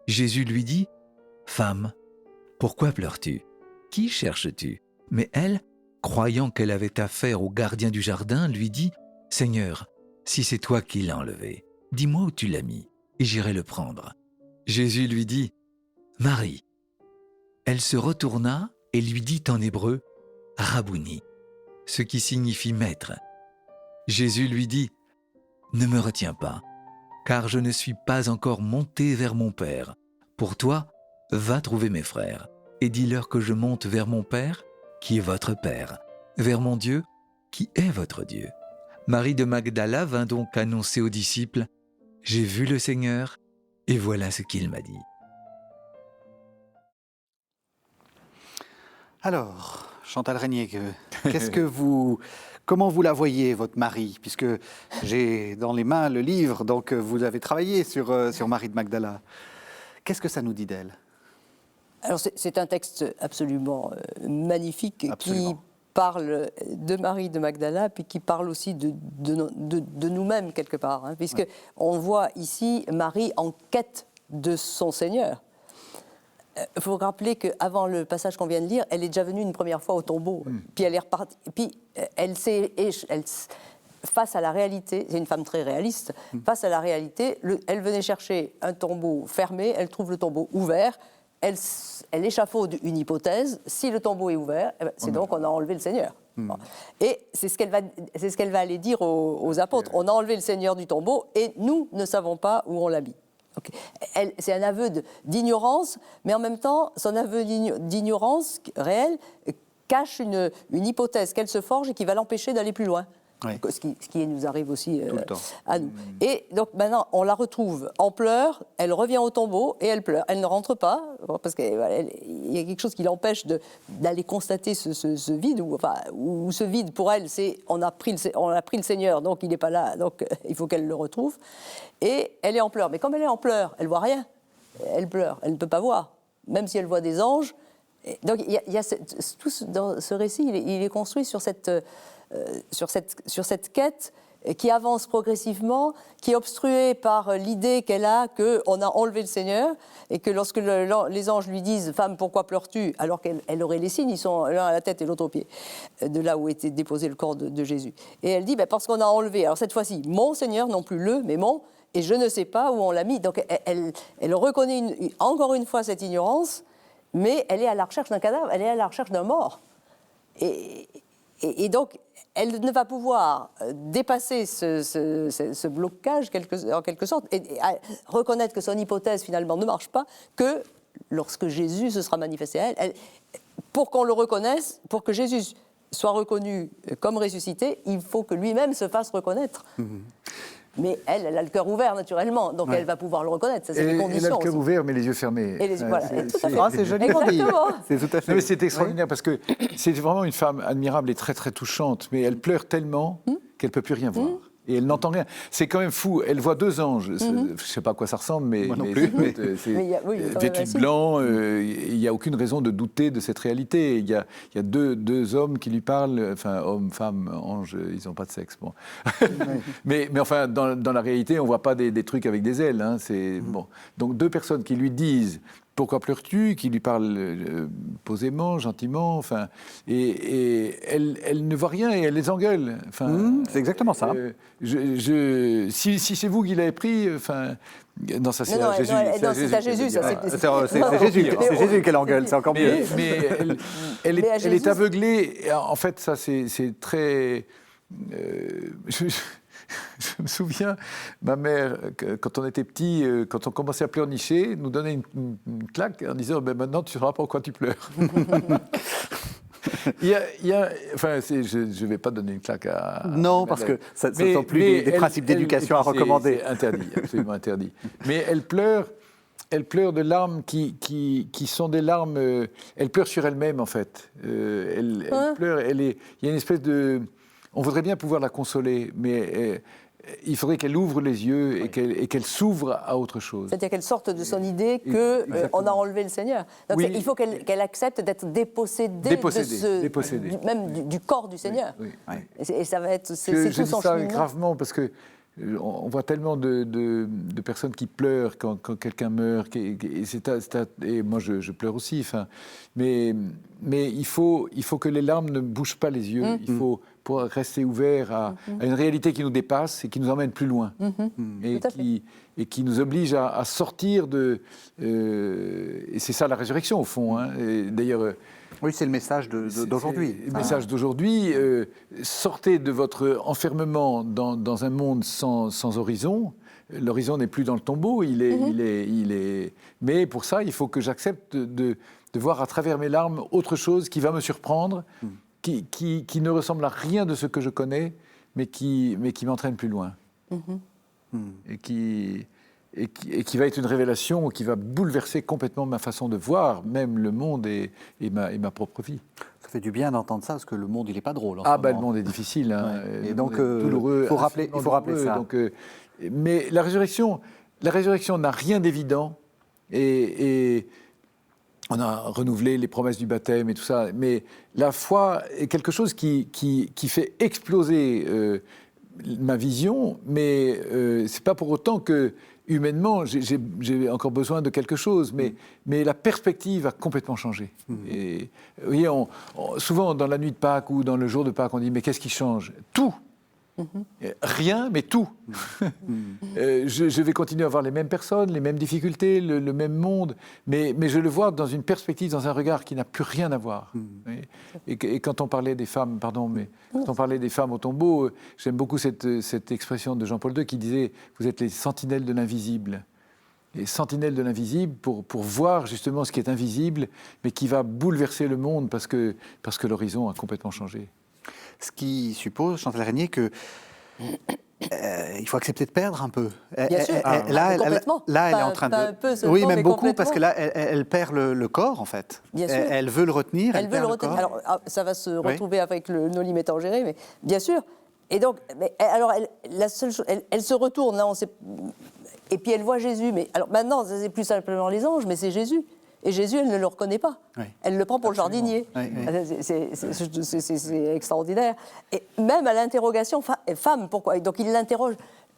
Jésus lui dit, « Femme, pourquoi pleures-tu ? Qui cherches-tu » Mais elle, croyant qu'elle avait affaire au gardien du jardin, lui dit, « Seigneur, si c'est toi qui l'as enlevé, dis-moi où tu l'as mis, et j'irai le prendre. » Jésus lui dit, « Marie. » Elle se retourna et lui dit en hébreu, « Rabouni », ce qui signifie « maître ». Jésus lui dit, « Ne me retiens pas, car je ne suis pas encore monté vers mon Père. Pour toi, va trouver mes frères, et dis-leur que je monte vers mon Père, qui est votre Père, vers mon Dieu, qui est votre Dieu. » Marie de Magdala vint donc annoncer aux disciples, « J'ai vu le Seigneur, et voilà ce qu'il m'a dit. » Alors, Chantal Régnier, comment vous la voyez, votre Marie ? Puisque j'ai dans les mains le livre, donc vous avez travaillé sur Marie de Magdala. Qu'est-ce que ça nous dit d'elle ? Alors c'est un texte absolument magnifique qui parle de Marie de Magdala, puis qui parle aussi de nous-mêmes quelque part, hein, puisque on voit ici Marie en quête de son Seigneur. Il faut rappeler qu'avant le passage qu'on vient de lire, elle est déjà venue une première fois au tombeau, puis elle est repartie, puis elle face à la réalité, c'est une femme très réaliste, face à la réalité, elle venait chercher un tombeau fermé, elle trouve le tombeau ouvert, elle échafaude une hypothèse, si le tombeau est ouvert, c'est donc qu'on a enlevé le Seigneur. Bon. Et c'est ce qu'elle va aller dire aux apôtres, on a enlevé le Seigneur du tombeau et nous ne savons pas où on l'a mis. Okay. C'est un aveu d'ignorance, mais en même temps, son aveu d'ignorance réelle cache une hypothèse qu'elle se forge et qui va l'empêcher d'aller plus loin. Oui. Ce qui nous arrive aussi à nous. Et donc maintenant, on la retrouve en pleurs, elle revient au tombeau et elle pleure. Elle ne rentre pas, parce qu'il y a quelque chose qui l'empêche d'aller constater ce vide, ou ce vide pour elle, c'est on a pris le Seigneur, donc il n'est pas là, donc il faut qu'elle le retrouve. Et elle est en pleurs. Mais comme elle est en pleurs, elle ne voit rien. Elle pleure, elle ne peut pas voir. Même si elle voit des anges. Et donc il y a tout dans ce récit, il est construit sur cette quête qui avance progressivement, qui est obstruée par l'idée qu'elle a qu'on a enlevé le Seigneur et que lorsque les anges lui disent « Femme, pourquoi pleures-tu » alors qu'elle aurait les signes, ils sont l'un à la tête et l'autre aux pieds, de là où était déposé le corps de Jésus. Et elle dit « Parce qu'on a enlevé, alors cette fois-ci, mon Seigneur, non plus le, mais mon, et je ne sais pas où on l'a mis. » Donc elle reconnaît encore une fois cette ignorance, mais elle est à la recherche d'un cadavre, elle est à la recherche d'un mort. Et donc, elle ne va pouvoir dépasser ce blocage, en quelque sorte, et reconnaître que son hypothèse, finalement, ne marche pas, que lorsque Jésus se sera manifesté à elle. Pour qu'on le reconnaisse, pour que Jésus soit reconnu comme ressuscité, il faut que lui-même se fasse reconnaître. Mais elle a le cœur ouvert naturellement, donc elle va pouvoir le reconnaître. Ça, c'est les conditions. Elle a le cœur aussi. ouvert, mais les yeux fermés. Et voilà, tout à fait. C'est joli. Exactement. C'est tout à fait. Non, mais c'est extraordinaire parce que c'est vraiment une femme admirable et très très touchante, mais elle pleure tellement qu'elle peut plus rien voir. Et elle n'entend rien. C'est quand même fou. Elle voit 2 anges. Je ne sais pas à quoi ça ressemble, mais, Moi non plus. C'est Mais il y a- oui, quand même vêtu de ainsi. blanc. Il n'y a aucune raison de douter de cette réalité. Il y a deux hommes qui lui parlent. Enfin, hommes, femmes, anges, ils n'ont pas de sexe. Bon. mais enfin, dans la réalité, on ne voit pas des trucs avec des ailes. Hein. Bon. Donc 2 personnes qui lui disent « Pourquoi pleures-tu ?» qui lui parlent posément, gentiment. Enfin, et elle ne voit rien et elle les engueule. Enfin, C'est exactement ça. si c'est vous qui l'avez pris, enfin, non, ça c'est Non, à Jésus. c'est à Jésus, ça, C'est Jésus qu'elle engueule, c'est encore mieux. Mais elle Mais à est Jésus, aveuglée. Et en fait, ça c'est très. Je me souviens, ma mère, quand on était petit, quand on commençait à pleurnicher, nous donnait une claque en disant maintenant tu ne sauras pas pourquoi tu pleures. Enfin, je ne vais pas donner une claque à. Non, parce que ça ne sont plus des principes d'éducation à recommander. C'est interdit, absolument interdit. Mais elle pleure de larmes qui sont des larmes. Elle pleure sur elle-même, en fait. Elle pleure. Il y a une espèce de. On voudrait bien pouvoir la consoler, mais il faudrait qu'elle ouvre les yeux et qu'elle s'ouvre à autre chose. C'est-à-dire qu'elle sorte de son idée qu'on a enlevé le Seigneur. Donc Oui. il faut qu'elle accepte d'être dépossédée, même du corps du Seigneur. Oui. Et ça va être, c'est Je tout dis son ça cheminement. gravement parce que on voit tellement de personnes qui pleurent quand quelqu'un meurt, et moi je pleure aussi. Enfin, mais il faut que les larmes ne bougent pas les yeux. Il faut pouvoir rester ouvert à une réalité qui nous dépasse et qui nous emmène plus loin, et qui nous oblige à sortir de. Et c'est ça la résurrection au fond. Hein. D'ailleurs. Oui, c'est le message d'aujourd'hui. Le message d'aujourd'hui, sortez de votre enfermement dans un monde sans horizon. L'horizon n'est plus dans le tombeau, il est. Mais pour ça, il faut que j'accepte de voir à travers mes larmes autre chose qui va me surprendre, qui ne ressemble à rien de ce que je connais, mais qui m'entraîne plus loin. Et qui va être une révélation qui va bouleverser complètement ma façon de voir, même le monde et ma propre vie. Ça fait du bien d'entendre ça, parce que le monde, il n'est pas drôle. Le monde est difficile. Hein. Ouais. Et donc, douloureux, il faut rappeler ça. Donc, mais la résurrection n'a rien d'évident. Et on a renouvelé les promesses du baptême et tout ça. Mais la foi est quelque chose qui fait exploser ma vision, mais c'est pas pour autant que humainement j'ai encore besoin de quelque chose, mais la perspective a complètement changé. Et vous voyez, souvent dans la nuit de Pâques ou dans le jour de Pâques, on dit mais qu'est-ce qui change ? Tout. Rien, mais tout. Je vais continuer à voir les mêmes personnes, les mêmes difficultés, le même monde, mais je le vois dans une perspective, dans un regard qui n'a plus rien à voir. Et quand on parlait des femmes, quand on parlait des femmes au tombeau, j'aime beaucoup cette expression de Jean-Paul II qui disait « Vous êtes les sentinelles de l'invisible ». Les sentinelles de l'invisible pour voir justement ce qui est invisible, mais qui va bouleverser le monde parce que l'horizon a complètement changé. Ce qui suppose, Chantal Régnier, que il faut accepter de perdre un peu. Bien sûr. Complètement. Là, elle est en train de. Pas un peu seulement, Oui, même mais beaucoup, parce complètement. que là, elle perd le corps, en fait. Bien sûr. Elle veut le retenir. Elle veut le retenir. corps. Alors, ça va se retrouver avec le Noli Me Tangere, mais bien sûr. Et donc, alors, la seule chose, elle se retourne, là, on sait. Et puis elle voit Jésus. Mais alors maintenant, c'est plus simplement les anges, mais c'est Jésus. Et Jésus, elle ne le reconnaît pas. Oui. Elle le prend pour Absolument. le jardinier. Oui. C'est extraordinaire. Et même à l'interrogation, femme, pourquoi ? Donc il l'interroge.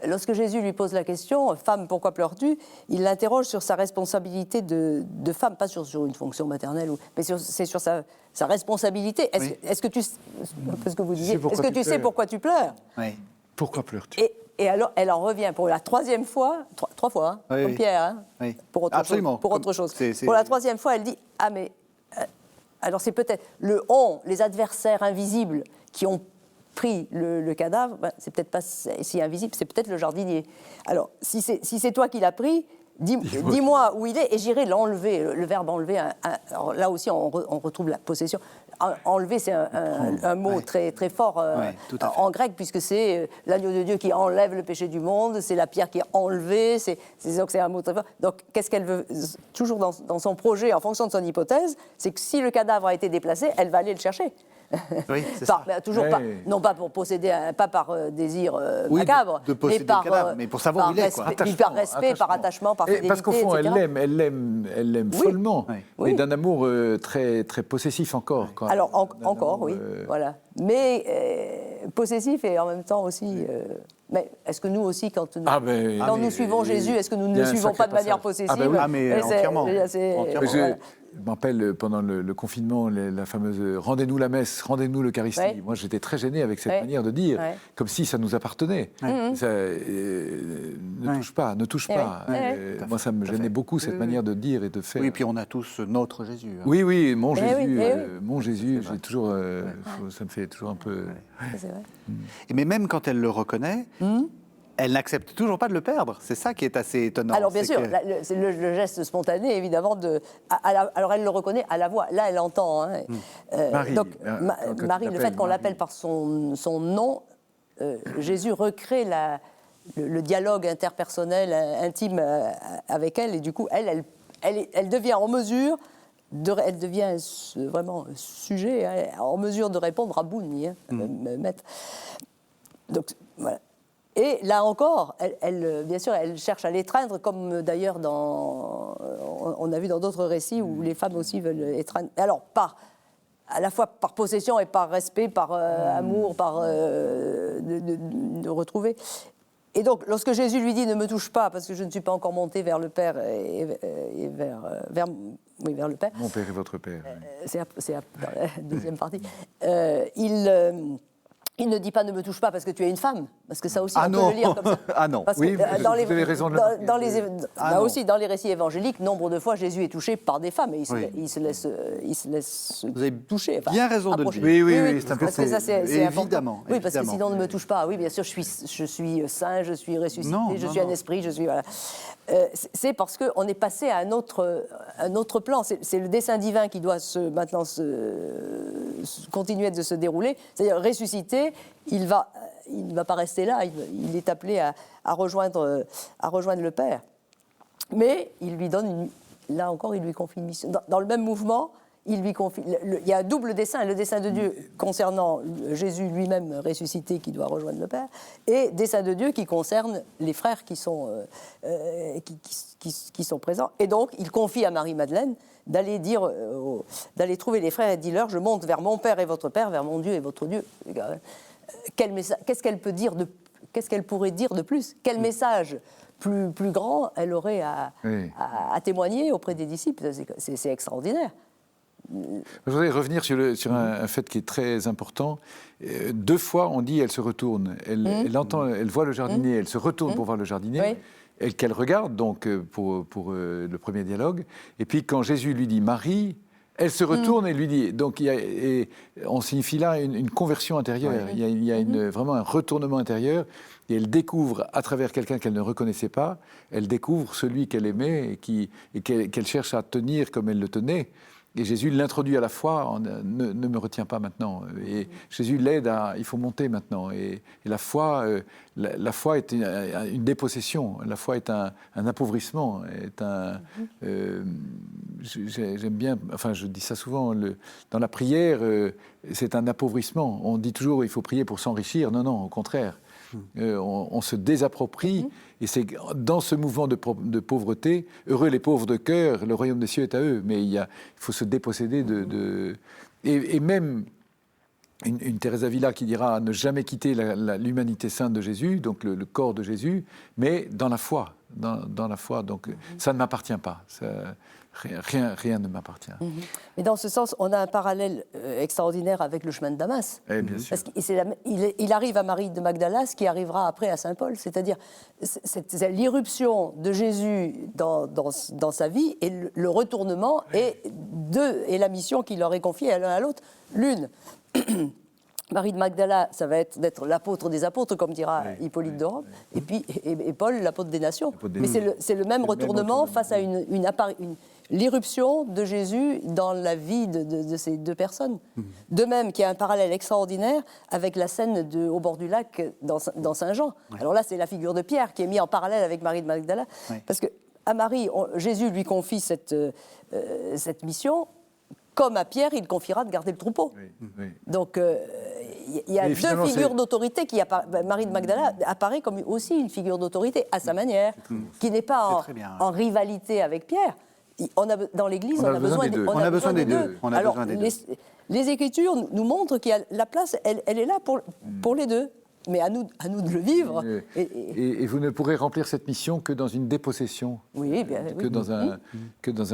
Lorsque Jésus lui pose la question, femme, pourquoi pleures-tu ? Il l'interroge sur sa responsabilité de femme, pas sur une fonction maternelle, mais c'est sur sa responsabilité. Est-ce que tu, parce que vous disiez, est-ce que tu sais pourquoi tu pleures ? Oui. Pourquoi pleures-tu ? Et alors, elle en revient pour la 3e fois, trois fois, hein, Oui, comme oui. Pierre, hein, Oui. pour autre Absolument. chose. Pour autre chose. C'est- Pour la 3e fois, elle dit « Ah, mais... alors, c'est peut-être les adversaires invisibles qui ont pris le cadavre, c'est peut-être pas si invisible, c'est peut-être le jardinier. Alors, si c'est toi qui l'as pris, dis-moi où il est et j'irai l'enlever. Le verbe enlever, alors là aussi on retrouve la possession. Enlever, c'est un mot très, très fort en grec, puisque c'est l'agneau de Dieu qui enlève le péché du monde, c'est la pierre qui est enlevée, donc c'est un mot très fort. Donc qu'est-ce qu'elle veut, toujours dans son projet, en fonction de son hypothèse, c'est que si le cadavre a été déplacé, elle va aller le chercher. Oui, c'est ça. Toujours pas, non pas pour posséder, pas par désir macabre, de posséder mais par, le cadavre, mais pour savoir où il est. Par respect, par attachement, par fidélité, parce qu'au fond, etc. elle l'aime follement, mais d'un amour très, très possessif encore. Quand alors, encore, oui, voilà. Mais possessif et en même temps aussi... mais est-ce que nous aussi, quand nous suivons Jésus, est-ce que nous ne le suivons pas de manière possessive? Mais entièrement. Je me rappelle pendant le confinement, la fameuse « rendez-nous la messe, rendez-nous l'Eucharistie ». Moi, j'étais très gêné avec cette manière de dire, comme si ça nous appartenait. Ça, ne touche pas, ne touche pas. Moi, ça me gênait beaucoup, cette manière de dire et de faire. Oui, puis on a tous notre Jésus. Oui, mon Jésus, mon Jésus, j'ai toujours, ça me fait toujours un peu... C'est vrai. Mais même quand elle le reconnaît... Elle n'accepte toujours pas de le perdre. C'est ça qui est assez étonnant. Alors bien sûr, c'est le geste spontané, évidemment. Alors elle le reconnaît à la voix. Là, elle entend. Hein. Marie. Donc Marie, le fait qu'on l'appelle par son nom, Jésus recrée le dialogue interpersonnel, intime avec elle. Et du coup, elle devient en mesure... elle devient vraiment sujet, en mesure de répondre à Bouni, maître. Donc voilà. Et là encore, bien sûr, elle cherche à l'étreindre, comme d'ailleurs on a vu dans d'autres récits où les femmes aussi veulent étreindre. Alors, à la fois par possession et par respect, par amour, par de retrouver. Et donc, lorsque Jésus lui dit « Ne me touche pas, parce que je ne suis pas encore monté vers le Père et vers le Père. » Mon Père et votre Père. C'est dans la deuxième partie. Il ne dit pas « ne me touche pas parce que tu es une femme », parce que ça aussi, on peut le lire comme ça. Ah non. Parce oui, que, vous avez raison de le aussi, dans les récits évangéliques, nombre de fois, Jésus est touché par des femmes et il se laisse vous avez toucher. Bien raison de le dire. Oui, c'est important. Parce que ça, c'est évidemment. Oui, parce que sinon, ne me touche pas. Oui, bien sûr, je suis saint, je suis ressuscité, je suis un esprit, je suis... Voilà. C'est parce qu'on est passé à un autre plan. C'est le dessein divin qui doit maintenant continuer de se dérouler. C'est-à-dire, ressuscité, il ne va pas rester là. Il est appelé à rejoindre le Père. Mais il lui donne là encore, il lui confie une mission. Dans le même mouvement, il lui confie. Il y a un double dessein, le dessein de Dieu concernant Jésus lui-même ressuscité qui doit rejoindre le Père, et dessein de Dieu qui concerne les frères qui sont présents. Et donc, il confie à Marie-Madeleine d'aller trouver les frères et dis-leur, je monte vers mon Père et votre Père, vers mon Dieu et votre Dieu. Qu'est-ce qu'elle peut dire qu'est-ce qu'elle pourrait dire de plus? Quel message plus grand elle aurait à témoigner auprès des disciples? C'est extraordinaire. Je voudrais revenir sur un fait qui est très important. 2 fois, on dit elle se retourne. Elle voit le jardinier, elle se retourne pour voir le jardinier, qu'elle regarde donc pour le premier dialogue. Et puis quand Jésus lui dit Marie, elle se retourne et lui dit. Donc on signifie là une conversion intérieure. Il y a vraiment un retournement intérieur. Et elle découvre, à travers quelqu'un qu'elle ne reconnaissait pas, elle découvre celui qu'elle aimait et qu'elle cherche à tenir comme elle le tenait. Et Jésus l'introduit à la foi, ne me retiens pas maintenant. Et Jésus l'aide il faut monter maintenant. Et la foi est une dépossession. La foi est un appauvrissement. J'aime bien, enfin je dis ça souvent, dans la prière, c'est un appauvrissement. On dit toujours il faut prier pour s'enrichir. Non, au contraire. On se désapproprie, et c'est dans ce mouvement de pauvreté, heureux les pauvres de cœur, le royaume des cieux est à eux, mais il faut se déposséder et même une Thérèse d'Avila qui dira ne jamais quitter l'humanité sainte de Jésus, donc le corps de Jésus, mais dans la foi, dans la foi, donc ça ne m'appartient pas. Rien ne m'appartient. Mais dans ce sens, on a un parallèle extraordinaire avec le chemin de Damas. Bien sûr. Parce qu'il arrive à Marie de Magdala, ce qui arrivera après à Saint Paul, c'est-à-dire c'est l'irruption de Jésus dans sa vie et le retournement et la mission qu'il leur est confiée à l'un à l'autre. L'une, Marie de Magdala, ça va être d'être l'apôtre des apôtres, comme dira Hippolyte de Rome, et puis et Paul, l'apôtre des nations. Mais c'est le même retournement face à l'irruption de Jésus dans la vie de ces deux personnes. De même qu'il y a un parallèle extraordinaire avec la scène au bord du lac dans Saint-Jean. Alors là, c'est la figure de Pierre qui est mise en parallèle avec Marie de Magdala, parce que à Marie, Jésus lui confie cette mission. Comme à Pierre, il confiera de garder le troupeau. Donc, il y a deux figures d'autorité qui Marie de Magdala apparaît comme aussi une figure d'autorité à sa manière, qui n'est pas en rivalité avec Pierre. Dans l'Église, on a besoin des deux. Alors, les Écritures nous montrent qu'il y a la place, elle est là pour les deux. Mais à nous de le vivre. Et vous ne pourrez remplir cette mission que dans une dépossession, que dans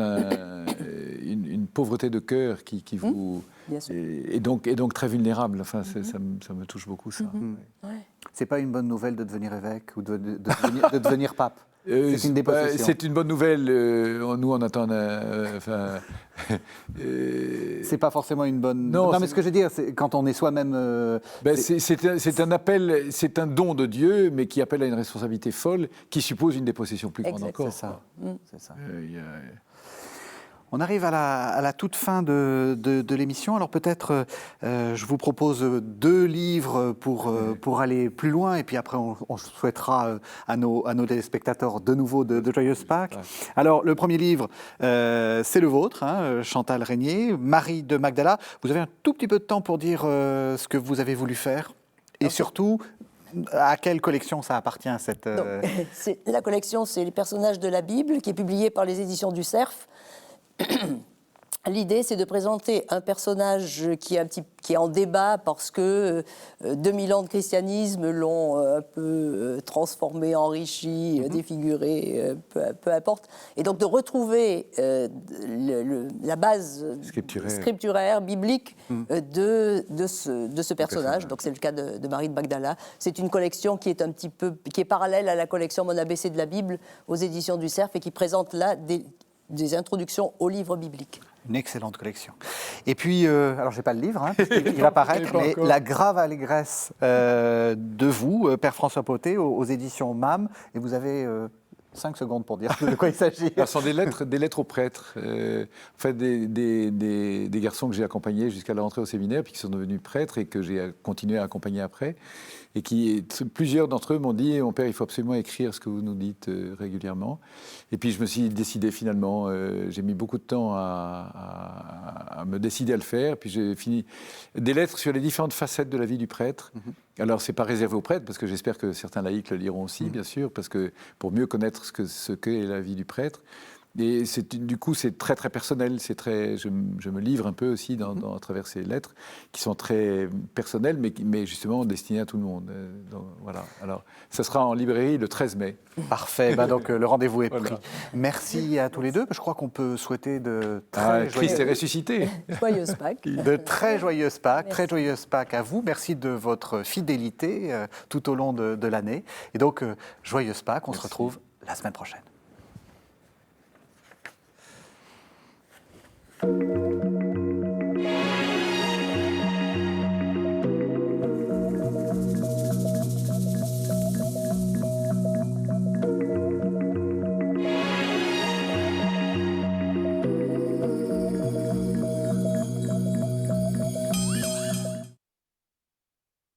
une pauvreté de cœur qui vous et donc très vulnérable. Enfin, ça me touche beaucoup ça. C'est pas une bonne nouvelle de devenir évêque ou de devenir pape. C'est une dépossession. C'est une bonne nouvelle. Nous, on attend. C'est pas forcément une bonne. Non, mais ce que je veux dire, c'est quand on est soi-même. C'est un appel, c'est un don de Dieu, mais qui appelle à une responsabilité folle, qui suppose une dépossession plus grande encore. C'est ça. C'est ça. On arrive à la toute fin de l'émission. Alors peut-être, je vous propose 2 livres pour aller plus loin. Et puis après, on souhaitera à nos téléspectateurs de nouveau de joyeuses Pâques. Alors le premier livre, c'est le vôtre, Chantal Régnier, Marie de Magdala. Vous avez un tout petit peu de temps pour dire ce que vous avez voulu faire. Et surtout, à quelle collection ça appartient cette... La collection, c'est les personnages de la Bible, qui est publiée par les éditions du Cerf. L'idée, c'est de présenter un personnage qui est en débat parce que 2000 ans de christianisme l'ont un peu transformé, enrichi, défiguré, peu importe. Et donc de retrouver la base scripturaire biblique de ce personnage. Donc c'est le cas de Marie de Magdala. C'est une collection qui est parallèle à la collection Mon ABC de la Bible aux éditions du Cerf et qui présente là des introductions aux livres bibliques. Une excellente collection. Et puis, alors je n'ai pas le livre, il va paraître, mais La grave allégresse de vous, Père François Pottet, aux éditions MAM. Et vous avez 5 secondes pour dire de quoi il s'agit. Ce sont des lettres aux prêtres, en fait des garçons que j'ai accompagnés jusqu'à la rentrée au séminaire, puis qui sont devenus prêtres et que j'ai continué à accompagner après. Et plusieurs d'entre eux m'ont dit « Mon père, il faut absolument écrire ce que vous nous dites régulièrement ». Et puis je me suis décidé finalement, j'ai mis beaucoup de temps à me décider à le faire. Puis j'ai fini des lettres sur les différentes facettes de la vie du prêtre. Alors ce n'est pas réservé aux prêtres, parce que j'espère que certains laïcs le liront aussi, bien sûr, parce que pour mieux connaître ce qu'est la vie du prêtre. Et du coup, c'est très, très personnel. Je me livre un peu aussi à travers ces lettres qui sont très personnelles, mais justement destinées à tout le monde. Donc, voilà. Alors, ça sera en librairie le 13 mai. Parfait. Donc, le rendez-vous est pris. Merci à tous les deux. Je crois qu'on peut souhaiter de très Christ est ressuscité. Joyeuses Pâques. De très joyeuses Pâques. Très joyeuses Pâques à vous. Merci de votre fidélité tout au long de l'année. Et donc, joyeuses Pâques. On se retrouve la semaine prochaine.